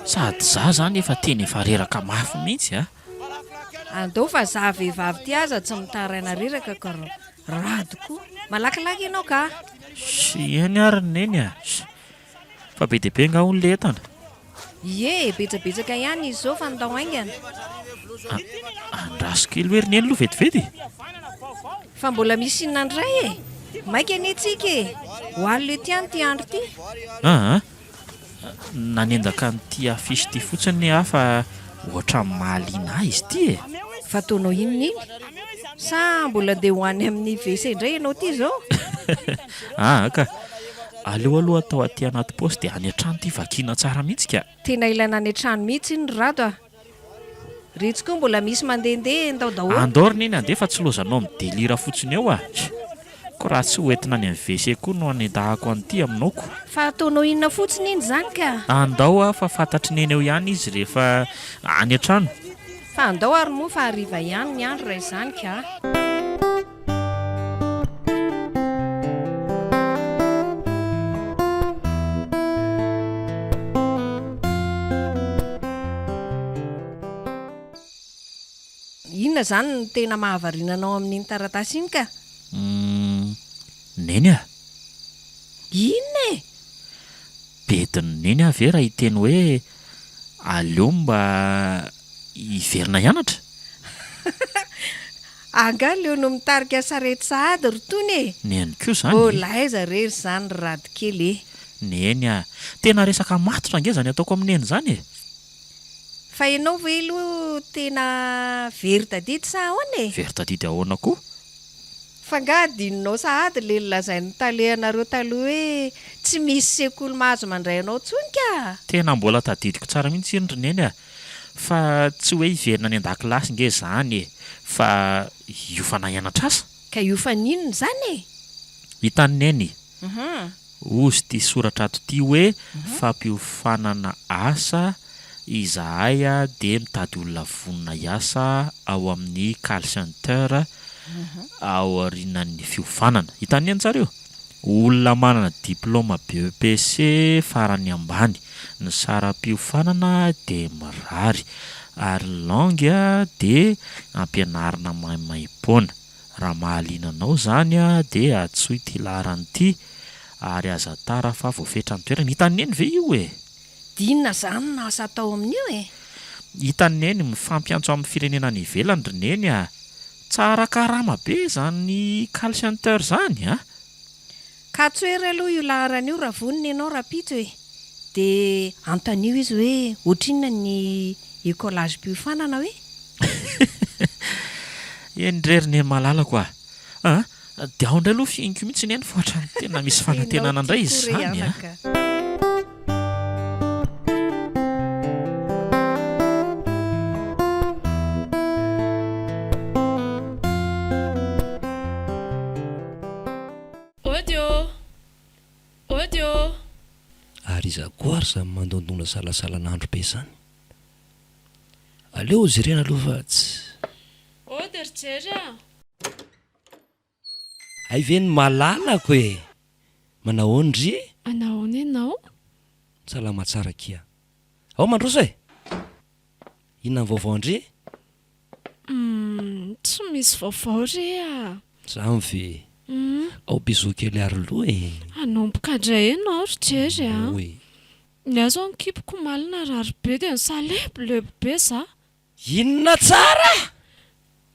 sady za zany efa teny efa reraka mafy mihitsy a Andao fa za vehivavy ty aza tsy mitaraina reraka ka rado koa. Malakilaky ianao ka. sy eny ary neny a fa be dia be nga hono le entana Ie, betsabetsaka ihany izy zao fandao aingana. andraso kely verina eny aloha vetivety Fa mbola misy inandray e. Maika anetsika e. Ho allo ety ihany ty andro ty. nanendaka n'ity afisy ity fotsiny hafa ohatra mahaliana izy ity e Fa ataonao inona iny? Sa mbola dia ho any amin'ny WC indray ianao ty zao? ka aleo aloha atao aty anaty paosy dia any an-trano ity vakiana tsara mihitsy ka Tena ilaina any an-trano mihitsy ny rado a. Retsy koa mbola misy mandehandeha ndao daholo. andorina eny andeha fa tsy lozanao midelira fotsiny eo a ko raha tsy hoentina any amin'ny WC koa no anendahako an'ity aminaoko Fa ataonao inona fotsiny iny zany ka? andao a fa fantatry neny eo ihany izy rehefa any an-trano Fa andao ary moa fa hariva ihany ny andro raha izany ka. Inona zany no tena mahavarinanao amin'iny taratasy iny ka? neny a Inona e? bediny neny a ve raha hiteny hoe aleo mba hiverina hianatra Anga leo no mitarika sarety sahady rotony e. neny koa zany Oh laiza rery zany rado kely e. Neny tena resaka matotra ange zany ataoko amineny zany e. Fa ianao ve aloha tena very tadidy sa ahoana e? Very tadidy ahoana koa? Fa ngadinonao sahady le lazain'ny talehanareo taloha hoe tsy misy sekoly mahazo mandray anao tsony ka. Tena mbola tadidiko tsara mihitsy iny Reneny fa tsy hoe hiverina any an-dakilasy nge zany e, fa hiofana hianatra asa. Ka iofaninona zany e? Hitan'ny Neny. Ozy ty soratra ato ty hoe fampiofanana asa izahay dia mitady olona vonona hiasa ao amin'ny call center ao aorianan'ny fiofanana. Hitan'ny Neny tsara io? Olona manana diplôma BEPC farany ambany, ny saram-piofanana dia mirary ary langue dia ampianarina maimaimpona. Raha mahalinanao zany dia atsoy ty laharany ity ary aza tara fa voafetra ny toerana. Hitan'ny Neny ve io e? Dinona zany na asa atao amin'io e? Hitan'ny Neny mifampiantso amin'ny firenena any ivelany Reneny tsara karama be zany call center zany Ka tsoery aloha io laharany io raha vonina ianao rapito e. Dia antanio izy hoe ohatrinona ny écolage-piofanana hoe? Endreriny malalako dia ao indray aloha fihiniko mihitsy Neny fa ohatrany tena misy fanantenana indray izy zany Ary iza koa ary zany mandondona salasalan'andro be zany. Aleo jerena aloha fa tsy. Ry jery Ay ve ny malalako e. Manao ondry? Anahoana ianao? Salama tsara kia. Ao mandroso e. Inona ny vaovao ndry? Tsy misy vaovao re Zany ve. Ao bizo kely aroloha e. Anomboka indray ianao ry jery Oe. Ny azo ny kipoko malina rary be dia ny salebo be za. Inona tsara?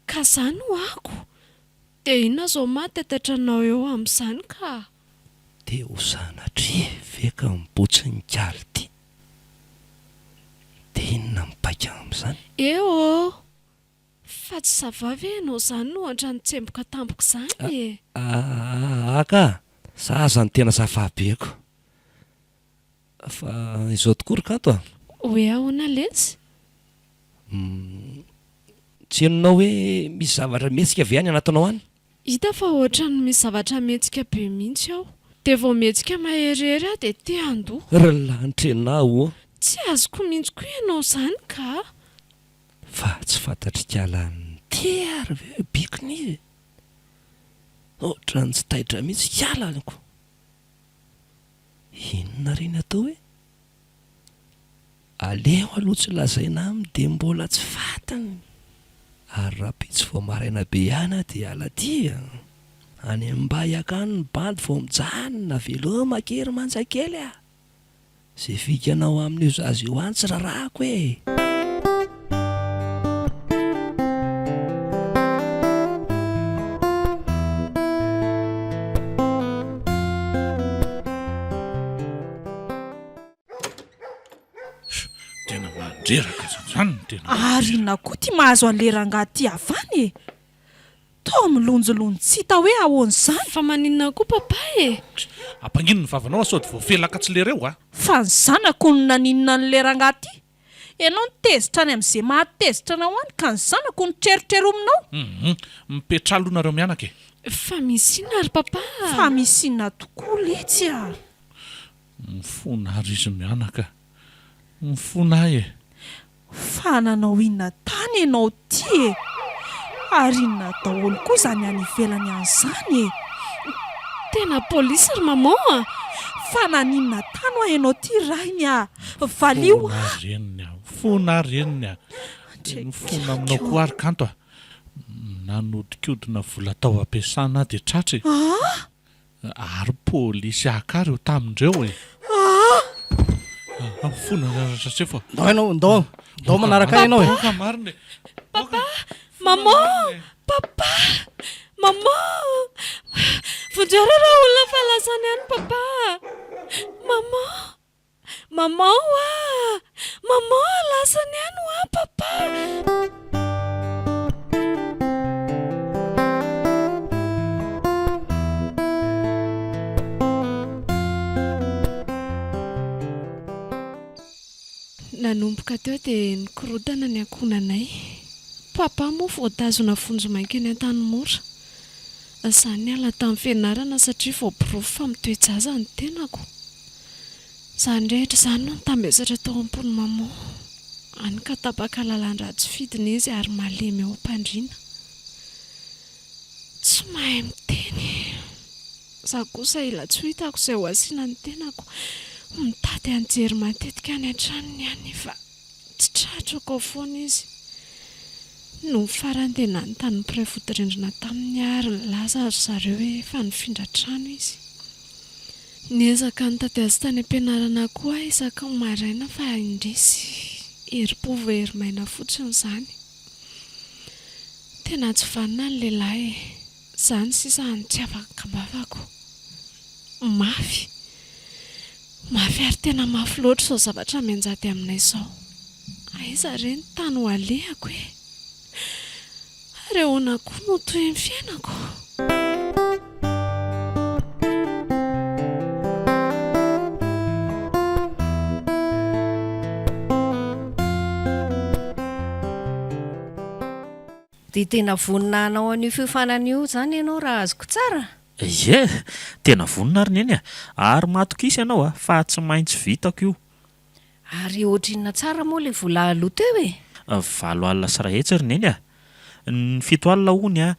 Ka zany ho ako. Dia inona zao matetatra anao eo amin'izany ka? Dia ho sanatry veka mibotsy ny kaly ty. Dia inona mipaika amin'izany? Fa tsy zavavy ianao zany no ohatra ny tsemboka tampoka izany e. Aka, zaza ny tena zava-beko. Fa izao tokoa ry kanto Hoe ahoana letsy? Tsy hainonao hoe misy zavatra mihetsika avy any anatinao any? Hita fa ohatra ny misy zavatra mihetsika be mihitsy aho. Dia vao mihetsika maherihery dia te handoha. Ry lanitra ianao Tsy azoko mihitsy koa ianao zany ka. Fa tsy fantatrikala ny te ary ve bikony izy. Ohatra ny tsy taitra mihitsy kiala anyko. Inona reny atao hoe? Aleo aloha tsy lazaina aminy dia mbola tsy fantany. Ary raha pitsy vao maraina be ihany dia aladia. Any mba hiakany ny bandy vao mijanona veloma kery manjakely Zay fikanao amin'io zaza io any tsy rarahako e. Tena mandreraka zany tena. Ary na koa ty mahazo an'lerangahy ty avany e. Tao milonjolonjo tsy hita hoe ahoana izany. Fa maninona koa papa e? Ampangino ny vavanao sody voafelaka tsy lereo Fa ny zanako no naninona ny lerangahy ty. Ianao nitezitra any amin'izay mahatezitra anao any ka ny zanako nitreritrero aminao. Mipetralonareo mianaka e. Fa misy inona ry papa? Fa misy inona tokoa letsy Mifona ary izy mianaka. Mifona e. Fa nanao inona tany ianao ty e. Ary inona daholo koa zany any ivelany an'izany e. Tena polisy ry maman Fa naninona tany ho ianao ty rainy valio Fona reniny Mifona aminao koa ary kanto nanodikodina vola tao ampiasana dia tratra ary polisy akary eo tamindreo e. Mifona satria fa Ndao manaraka ianao e. Boka marina e. Papa, maman, papa, maman. Vonjeo raha olona fahalasana ihany papa. Maman oa. Maman lasana ihany oa papa. Nanomboka teo dia nikorotana ny ankonanay. Papa moa voatazona fonjo mainka eny an-tanimora. Izany ala tamin'ny fianarana satria vao profy fa mitoejaza ny tenako. Izany rehetra izany no nitamezatra tao am-pony maman. Any ka tapaka lalan-dratsy fidina izy ary malemy eo am-pandriana. Tsy mahay miteny. Za kosa ila tsy hitako izay ho asiana ny tenako. Mitady anjery matetika any an-tranony ihany fa tsy tratrako ao foana izy. No farany dia nanontany mpiray fodirindrina tamin'ny ary laza ry zareo hoe efa nifindra trano izy. Niezaka nitady azy tany am-pianarana koa isaky ny maraina fa indrisy herim-po hery maina fotsiny izany. Tena tsy vanina ny lehilahy. Izany sisa ny tsy afaka-bavako. Mafy ary tena mafy loatra izao zavatra mianjady aminay izao. Aiza ireny tany ho alehako e. Ary ahoana koa no toy ny fiainako. Dia tena vonina anao an'io fiofanan'io izany ianao raha azoko tsara. Ie, tena vonina ary neny ary matokisa ianao fa tsy maintsy vitako io. Ary ohatrinona tsara moa ilay vola aloha teo e. 7 alina sy ray hetsy ry neny ny 7 alina hony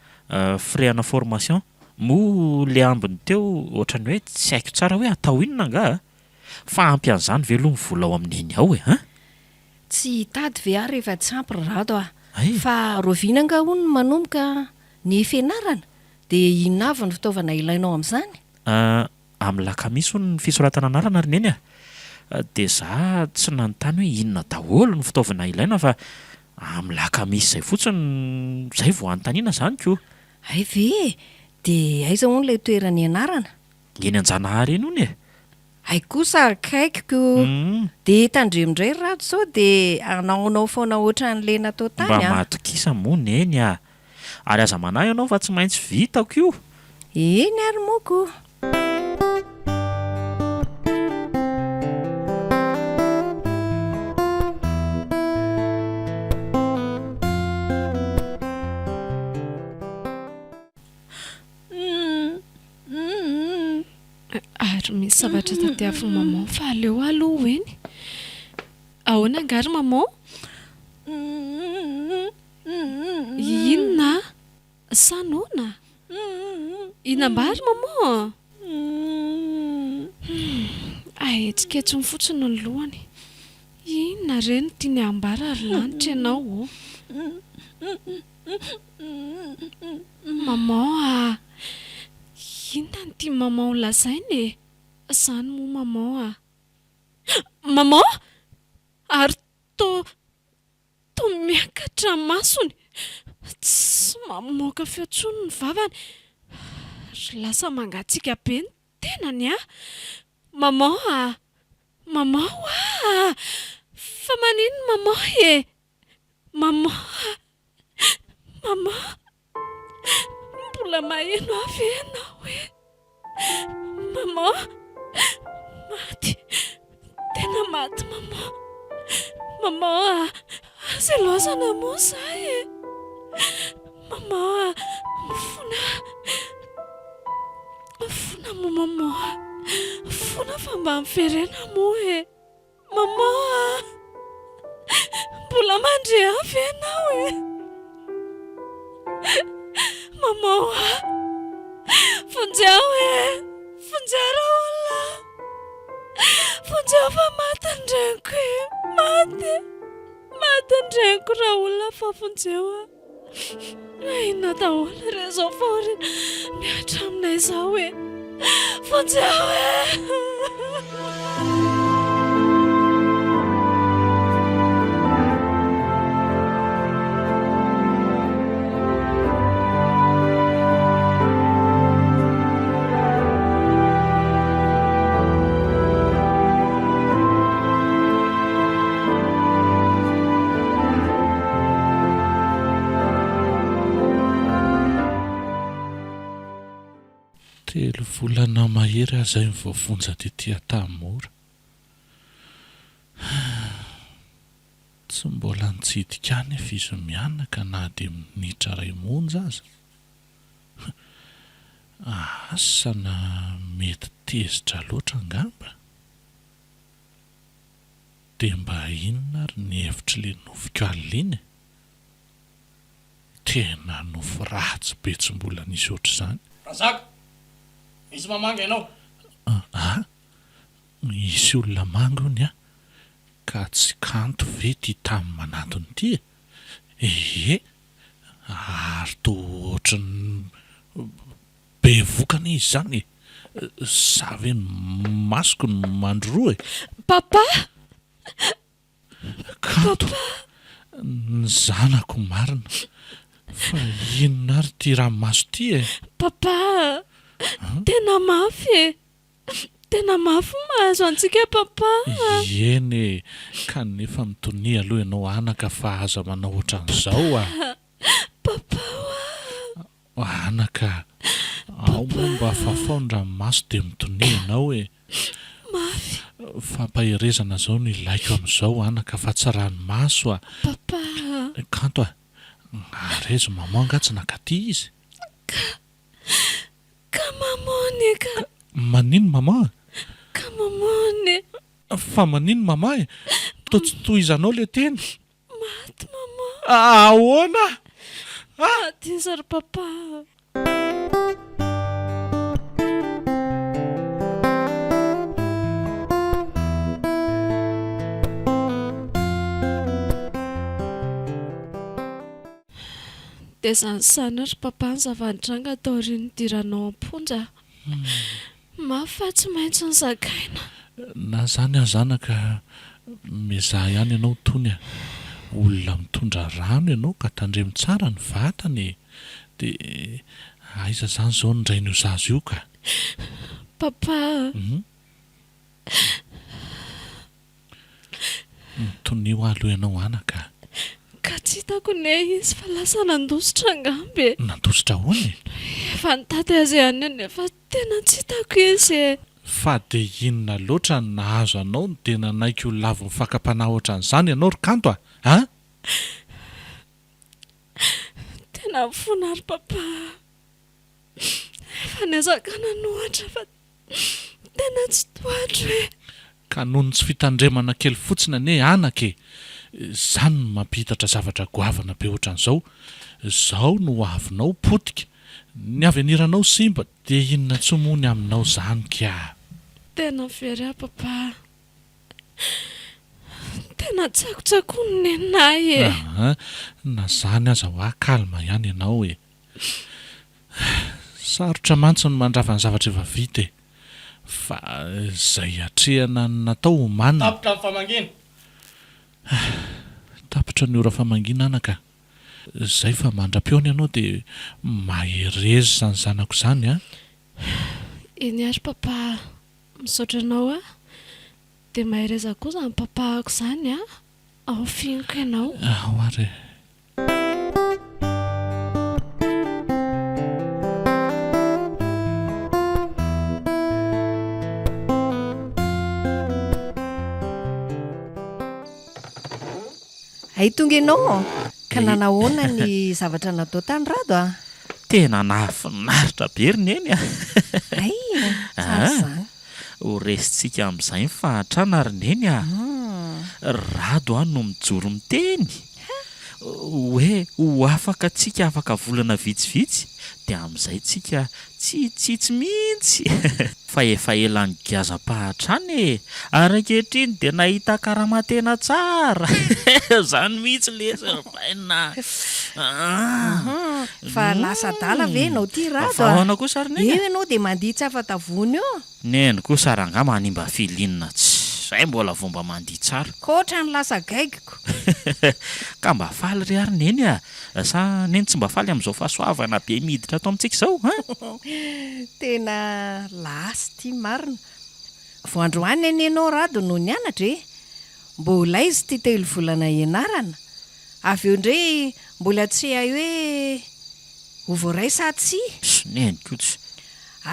frais ana formation. Moa le ambiny teo ohatrany hoe tsy haiko tsara hoe atao inona nga fa ampy an'izany velo ny vola ao amin'iny ao e. Tsy hitady ve ary rehefa tsy ampy rato Ay. fa roviana nga hono no manomboka ny fianarana dia inona avy ny fitaovana ilainao amin'izany? Amin'ny lakamisy hono ny fisoratana anarana ry neny dia za tsy nanontany hoe inona daholo ny fitaovana ilaina fa amin'ny lakamisy izay fotsiny izay vao anontaniana izany koa. Ay ve dia aiza hono ilay toerany ianarana? Eny Anjanahary eny hono e. Ay kosa akaikiko. Dia tandremindray rato sao dia anaonao foana ohatran'le natao tany Mba matokisa moa neny ary aza manahy ianao fa tsy maintsy vitako io. Eny ary moko. Ary misy zavatra tadiavy maman fa aleo aloha eny. Ahoana angary maman? Inona? Sanoana? Inambary maman? Ahetsiketsiny fotsiny ny lohany. Inona ireny tiany ambara ary lanitra ianao? Maman inona ny tia maman ho lazainy e? Izany moa maman Maman? Ary to miakatra masony. Tsy mamoaka feo intsony ny vavany. Ry lasa mangatsiaka be ny tenany Maman Maman fa manino maman e? Maman mbola maheno avy ianao e? Maman maty, tena maty maman aza loazana moa zahay e? Maman mifona moa maman, fona fa mba miverena moa e? Maman mbola mandre avy ianao e? Maman vonjeo e, vonjeo raha olona, vonjeo fa maty ny reniko e, maty ny reniko raha olona fa vonjeo inona daholo re zao faorina miatra aminay zao e, vonjeo e. 3 volana mahery azay mivoavonja tetỳ tamora. Tsy mbola nitsidika any efa izy mianaka na dia minitra ray monja aza. Asa na mety tezitra loatra angamba. Dia mba inona ary ny hevitra le noviko alina? Tena nofo ratsy be tsy mbola nisy ohatr'izany. Razaka, misy mamanga ianao? Misy olona manga hony a, ka tsy kanto ve ty tamin'ny manatony ty? Ary toa ohatrany be vokana izy zany. Sa ve ny masoko ny mandroa e? Papa! Kanto, ny zanako marina. Fa inona ary ty ranomaso ty e? Papa! Tena mafy e! Tena mafy mahazo antsika papa! Eny, kanefa mitonia aloha ianao anaka fa aza manao ohatran'izao a. Papa Anaka, ao moa mba fafao ny ranomaso dia mitonia ianao e. mafy! Fampaherezana zao no ilaiko amin'izao anaka fa tsy ranomaso a. Papa! Kanto a, arezo mamangatsy tsy nakaty izy. Ka mamone ka! Manino mama? Ka mamone! Fa manino mama e? Toa tsy tohizanao le teny? Maty mama! Ahoana? Maty ry papa! Dia zany ry papa ny zava-nitranga tao rin'ny diranao amponja. Mafy fa tsy maintsy ny zakaina. Na zany azanaka mizaha ihany ianao tony a. Olona mitondra rano ianao ka tandremo tsara ny vatany. Dia aiza zany zao ny indray nio zazo io ka? Papa! Mitonio aloha ianao anaka. Ka tsy hitako ne izy fa lasa nandositra angambe. Nandositra hoany? Efa nitady azy ihany nefa tena tsy hitako izy e. Fa dia inona loatra ny nahazo anao no tena naiky ho lavo mifakapanahy ohatran'izany ianao ry kanto a? Tena mifona ry papa. Efa niazakana nohatra fa tena tsy tohatro e. Ka noho ny tsy fitandremana kely fotsiny ane anaka e. Zany no mampihitatra zavatra goavana be ohatran'izao. Zao no avinao potika. Ny aveniranao simba dia inona tsy mony aminao zany ka? Tena very papa. Tena tsakotsakony nenahy e. Na zany aza ho kalma ihany ianao e. Sarotra mantsy ny mandrava ny zavatra efa vita e. Fa izay hatrehana ny natao ho manina. Tapitra amin'ny famangina. Tapitra ny ora famangina anaka. Izay fa mandra-peony ianao dia maherezy izany zanako izany a. Eny ary papa, misaotra anao a. Dia mahereza koa izany papa ako izany a. Ao finiko ianao. Ao ary. Ay tonga ianao ka nanahoana ny zavatra natao tany rado a? Tena nahafinaritra be ry neny a. Ay, tsara izany. Ho resintsika amin'izay mifahatrana ry neny a. Rado a no mijoro miteny hoe ho afaka tsika afaka volana vitsivitsy dia amin'izay tsika tsitsitsy mihitsy. Fa efa ela ny gazam-pahatrany e. Ary ankehitriny dia nahita karama tena tsara. Zany mihitsy lesa vaina. Fa lasa dala ve ianao ty rado a? Ahoana kosa ry neny? Eo ianao dia mandihy tsy afa-tavony eo. Neny kosa ranga manimba filinina tsy. Zay mbola vomba mandihy tsara. Koatra ny lasa gaigiko. Ka mba faly ry ary neny a. Sa neny tsy mba faly amin'izao fahasoavana be miditra ato amintsika izao? Tena lasy ty marina. Voandroany eny ianao rado no nianatra e. Mbola izy ty 3 volana ianarana. Avy eo indray mbola tsy hay hoe ho voaray sa tsy. Neny kosa.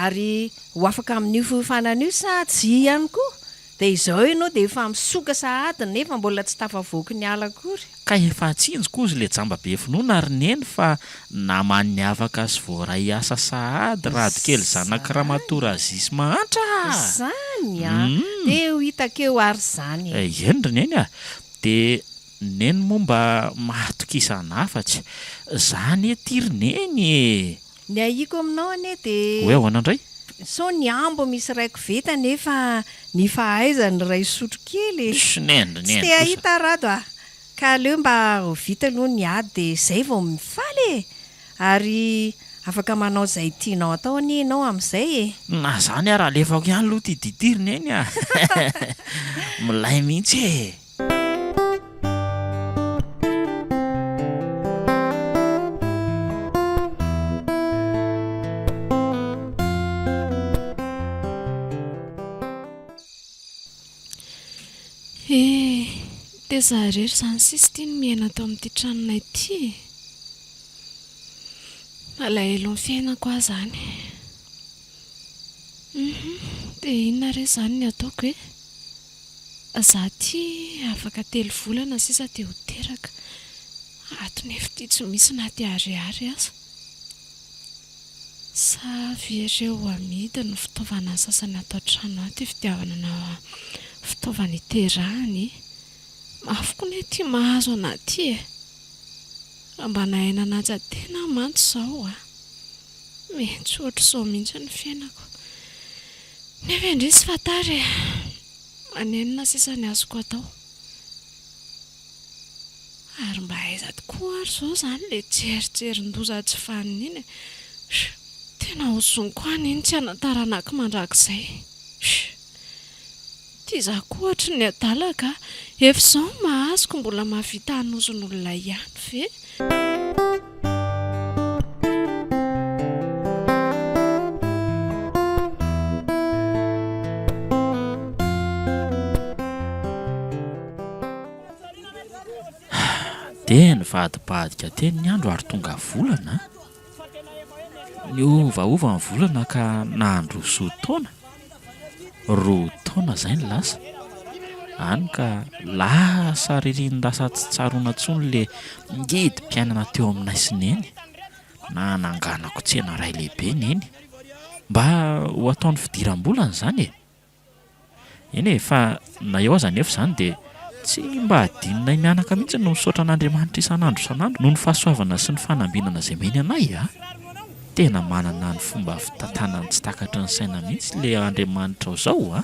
ary ho afaka amin'io fofanan'io sa tsy ihany koa dia izao ianao dia efa misoka sahady nefa mbola tsy tafavoaky ny alakory ka efa tsinjoko izy le jamba be finoana ary neny fa namany avaka sy voaray asa sahady radokely zanak'Ramatoa Zisy mahantra zany dia ho hitakeo ary zany endry neny dia neny momba mahatokisanafatsy zany tirineny ny ahiko aminao anie dia hoe ahoana indray so ny ambo misy raiko veta nefa ny fahaizany ray sotro kely synendry tsy te ahita rado ka aleo mba ho vita aloha ny ady dia izay vao mifaly ary afaka manao izay tianao atao ani ianao amin'izay na zany raha lefako ihany aloha ty ditiriny eny milay mihitsy dia zaharery izany sisy tia ny miaina atao amin'ity tranonay ity malahelo ny fiainako aho zany dia inona re zany ny ataoko zaho ty afaka 3 volana sisa dia ho teraka ato nefa ity tsy misy na ty ariary aza sa viereo amidy ny fitaovana sasany atao trano ato fitiavana fitaovana iterahany mafoko ny ty mahazo anaty raha mba nahaina anazy tena manto izao metsy ohatra izao mihitsy ny fiainako nefa indray sy fatary manenina sisa ny azoko atao ary mba aiza tokoa ary izao zany le jerijerin-doza tsy faniny iny tena hozoniko any iny tsy hanataranako mandrakizay tia za koa ohatra ny adalaka efa izao mahazoko mbola mahavita hanozon'olona ihany ve dia nivadibadika teny ny andro ary tonga volana ny ovaova ny volana ka nahandro sotaona 2 taona izay ny lasa any ka lasa ririn-dasa tsy tsaroana ntsony le ngedy mpiainana teo aminay sineny na nanganako tsena ray lehibe neny mba ho ataony fidiram-bolana izany eny fa na eo aza nefa izany dia tsy mba hadinonay mianaka mihitsy no misaotra an'Andriamanitra isan'andro isan'andro noho ny fahasoavana sy ny fanambinana izay meny anay tena manana ny fomba fitantanany tsy takatry ny saina mihitsy le Andriamanitra izao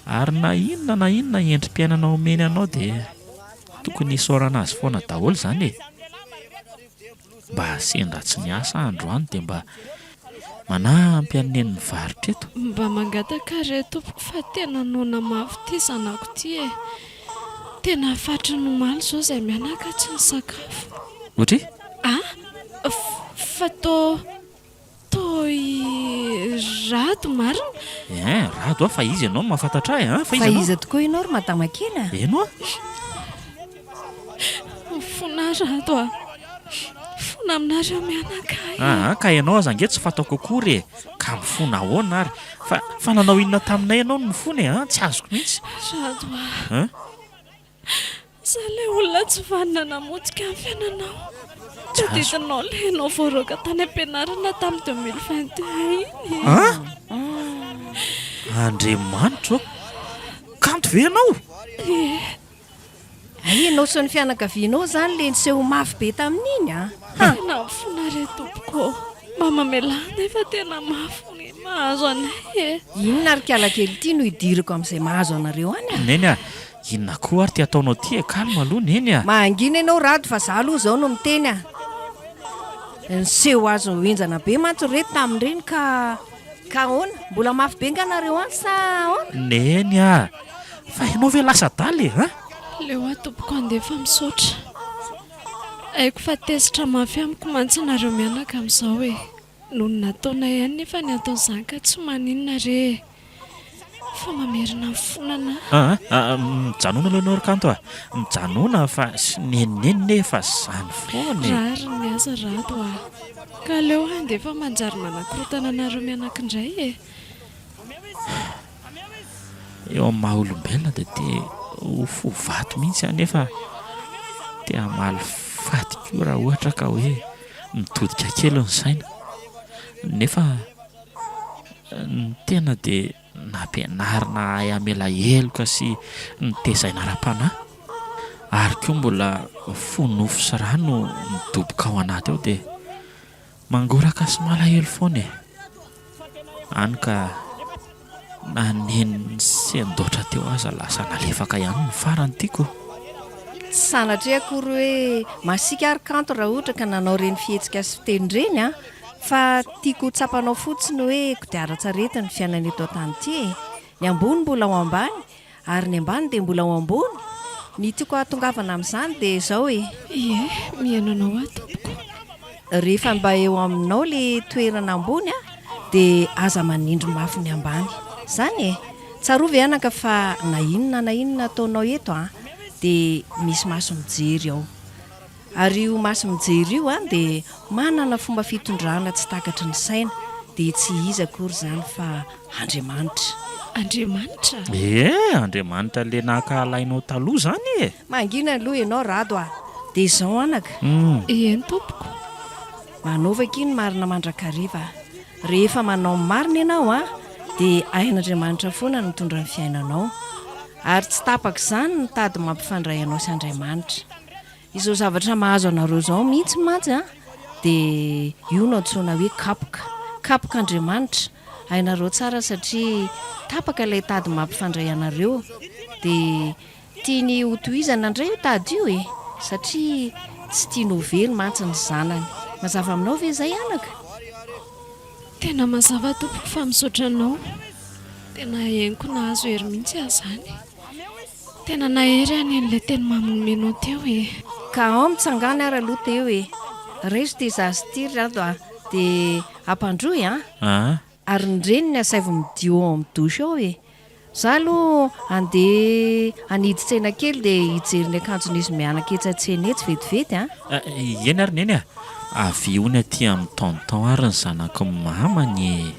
ary na inona endrim-piainana omeny anao dia tokony hisaorana azy foana daholo izany mba sendra tsy ny asa andro any dia mba manampy aneny ny varitra eto mba mangataka re tompoko fa tena nona mafy ty zanako ty tena fatry no maly zao izay mianaka tsy ny sakafo ohatra fa to rado marina rado fa izy ianao no mahafantatra fa izy tokoa ianao ry madama kely eno fona rado fona aminareo mianaka ka ianao aza nge tsy fantako akory ka mifona ahoana ary fa nanao inona taminay ianao no mifona tsy azoko mihitsy rado za le olona tsy vanina namotsika amin'ny fiainanao tadidinao le anao voaroaka tany am-pianarana tamin'ny 2021 iny Andriamanitra kanto ve ianao ianao sy ny fianakavianao zany le niseho mafy be tamin'iny tena mifona re tompoko mba mamelana efa tena mafy mahazo anay inona ary kialakely ity no hidiriko amin'izay mahazo anareo any neny inona koa ary ty ataonao ty kalma aloha neny mangina ianao rado fa za aloha izao no miteny niseho azo enjana be mantsy reto tamin'ireny ka ahoana mbola mafy be nganareo any sa ahoana neny fa ianao ve lasa daly leo tompoko andefa misaotra haiko fa tezitra mafy amiko mantsy nareo mianaka amin'izao noho ny nataonay ihany nefa ny ataon'izany ka tsy maninona re fa mamerina fonana. Mijanona aloha ianao ry kanto mijanona fa sy nenenine fa zany foana Rary ny asa rato ka leo dia efa manjary manakorotana anareo mianakindray eo amin'ny maha olombelona dia tia ho fo vato mihitsy anefa tia hamaly faty koa raha ohatra ka hoe mitodika kely ny saina nefa ny tena dia nampianarina ahay amela heloka sy nitezaina ara-panahy ary koa mbola fonofo sy rano midoboka ao anaty ao dia mangoraka sy malahelo foana any ka naneny sy andoatra teo aza lasa nalefaka ihany ny farany tiako tsy sanatria akory hoe masika ary kanto raha ohatra ka nanao reny fihetsika sy fitenyreny fa tiako tsapanao fotsiny hoe kodiara-tsarety ny fiainana eto tany ity ny ambony mbola ao ambany ary ny ambany dia mbola ao ambony ny tiako ahatongavana amin'izany dia izao mihainanao tompoko rehefa mba eo aminao le toerana ambony dia aza manindry mafy ny ambany izany tsarovy anaka fa na inona ataonao eto dia misy maso mijery ao ary io maso mijery io dia manana fomba fitondrana tsy takatry ny saina dia tsy izy akory izany fa Andriamanitra. Andriamanitra le nakahalainao taloha zany mangina aloha ianao rado dia izao anaka eny tompoko manaovaka iny marina mandrakariva rehefa manao marina ianao dia ain'Andriamanitra foana no mitondra ny fiainanao ary tsy tapaka izany ny tady mampifandray anao sy Andriamanitra izao zavatra mahazo anareo izao mihitsy mantsy dia io no antsoina hoe kapoka Andriamanitra hainareo tsara satria tapaka ilay tady mampifandray anareo dia tiany hotohizana indray io tady io satria tsy tiany ho very mantsy ny zanany mazava aminao ve izay anaka tena mazava tompoko fa misaotra anao tena henoko nahazo hery mihitsy zany tena nahery any an'ilay teny mamenomenao teo ka ao mitsangana ary aloha teo reso dia zazy tiry rado dia ampandroy ary ny reny ny asaivo midio ao amin'ny dosy ao za aloha andeha aniditsena kely dia hijery ny akanjon'izy mianaka etsatsena etsy vetivety eny ary neny avy ony aty amin'ny tonton ary ny zanako mamany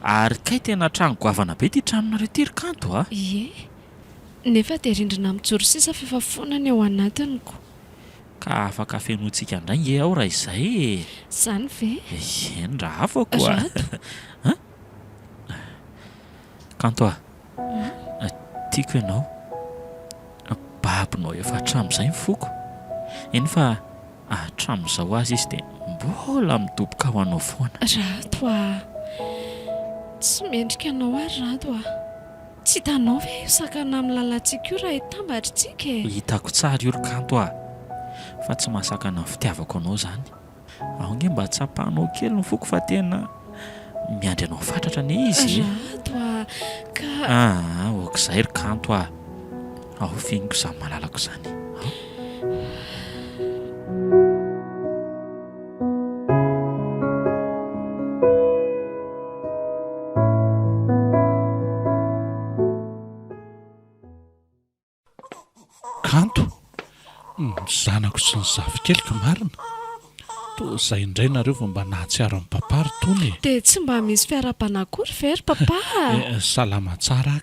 ary kay tena trano goavana be ty tranonareo ty ry kanto nefa dia rindrina mijoro sisa fefa fonany ao anatiniko ka afaka fenoantsika indray nge ao raha izay zany ve eny raha hafa koa kanto tiako ianao babinao efa hatramin'izay mifoko eny fa hatramin'izao azy izy dia mbola midoboka ho anao foana rato tsy mendrika anao ary rato tsy hitanao ve io sakana amin'ny lalantsika io raha hitambatra tsika hitako tsara io ry kanto fa tsy mahasakana ny fitiavako anao zany aho nge mba tsapahanao kely ny foko fa tena miandry anao fatratra ne izy okizay ry kanto aho figniko izany malalako izany kanto zanako sy ny zavikeliko marina to izay indray nareo vao mba nahatsiaro amin'ny papa ry tony dia tsy mba misy fiara-panakory very papa salama tsara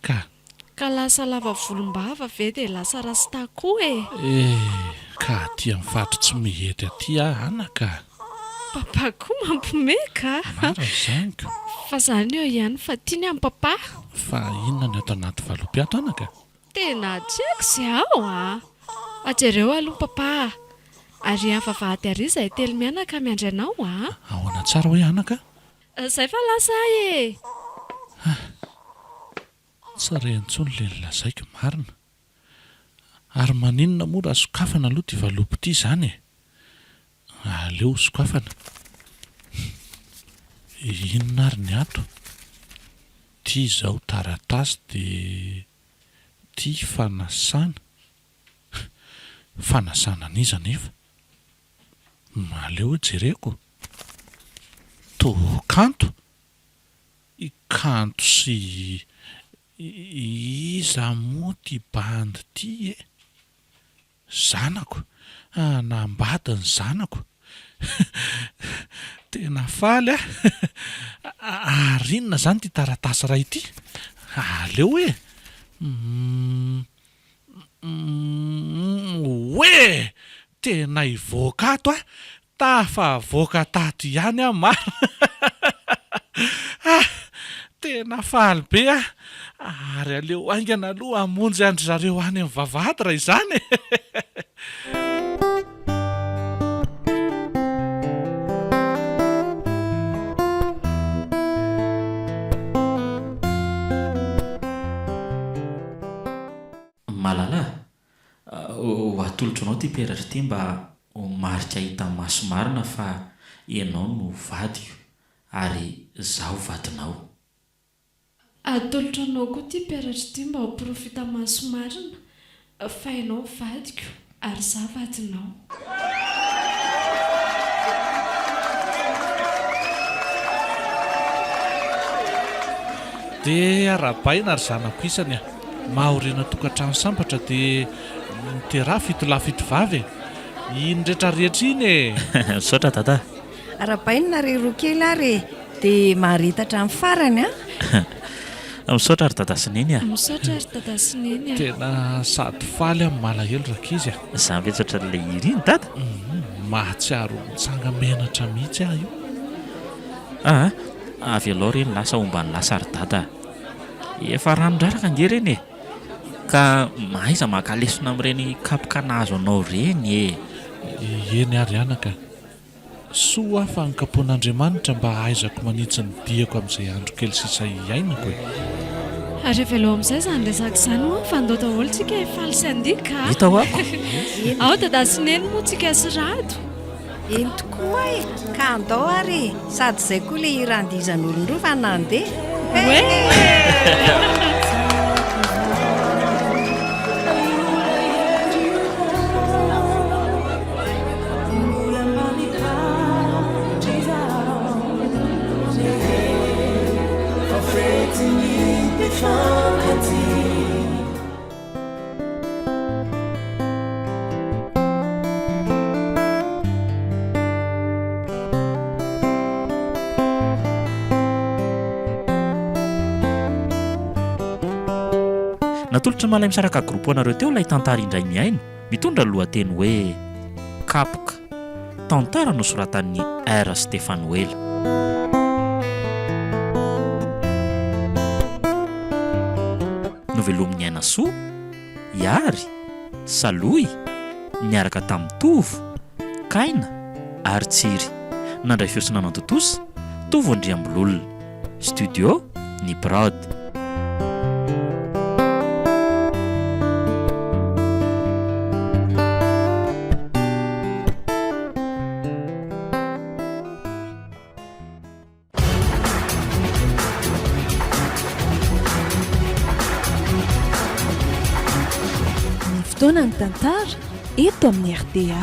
ka lasa lava volom-bava ve dia lasa rasta koa ka tia mifatro tsy mihety aty anaka papa koa mampomeka mara zaniko fa zany eo ihany fa tiany amin'ny papa fa inona ny ato anaty valom-piato anaka tena tiako izay ao ajereo aloha papa ary afavahady ary izay telo mianaka miandry anao ahoana tsara hoe anaka izay fa lasa tsarentsony le nilazaiko marina ary maninona moa raha sokafana aloha ty valopy ity zany aleo sokafana inona ary ny ato ty izao taratasy dia ty fanasana fanasana an'iza nefa maleo jereko to kanto ikanto sy iza moa ty bandy ty e zanako nambady ny zanako tena faly arinona zany ty taratasy ray ity aleo e hoe tena ivoaka ato tafa voaka tato ihany tena faly be ary aleo aingana aloha amonjy andry zareo any amin'ny vavahady raha izany malala ho atolotro anao ty peratra ty mba marika hita maso marina fa ianao no vadiko ary zaho vadinao. atolotro anao koa ty peratra ty mba ho profita maso marina fa ianao vadiko ary zaho vadinao. dia arabaina ary zanako isany mahorena tokantrano sambatra dia miteraha fitolahy fitovavy indrehetra rehetra iny e saotra tata arabainina re roa kely ary dia maharitatra amin'ny farany misaotra ary tata sineny misaotra ary tata sineny tena sady faly amin'ny malahelo rakizy za mivetsatra le iriny tata mahatsiaro mitsanga menatra mihitsy aho io avy alao reny lasa ombany lasa ary tata efa ranondraraka nge reny e ka mahaiza mahakalesona amin'ireny kapoka nahazo anao reny eny ary anaka soa afa nikapon'Andriamanitra mba ahaizako manitsy ny diako amin'izay andro kely sisa iainako e ary efa aloha amin'izay zany resaka izany moa fa andao daholo tsika efaly sy andika hita ho ako ao dada sineny moa tsika sy rado eny tokoa e ka andao ary sady izay koa le irandizan'olondroa fa nandeha natolotra malaimisaraka groupe anareo teo ilay tantara indray miaina mitondra lohateny hoe kapoka tantara nosoratan'ny R Stefanuel. novelomin'ny aina soa iary saloy niaraka tamin'ny tovo kaina ary tsiry nandray fiosina nantotosa tovo andriambololona studio ny brod. Fotoana ny tantara eto amin'ny RDA.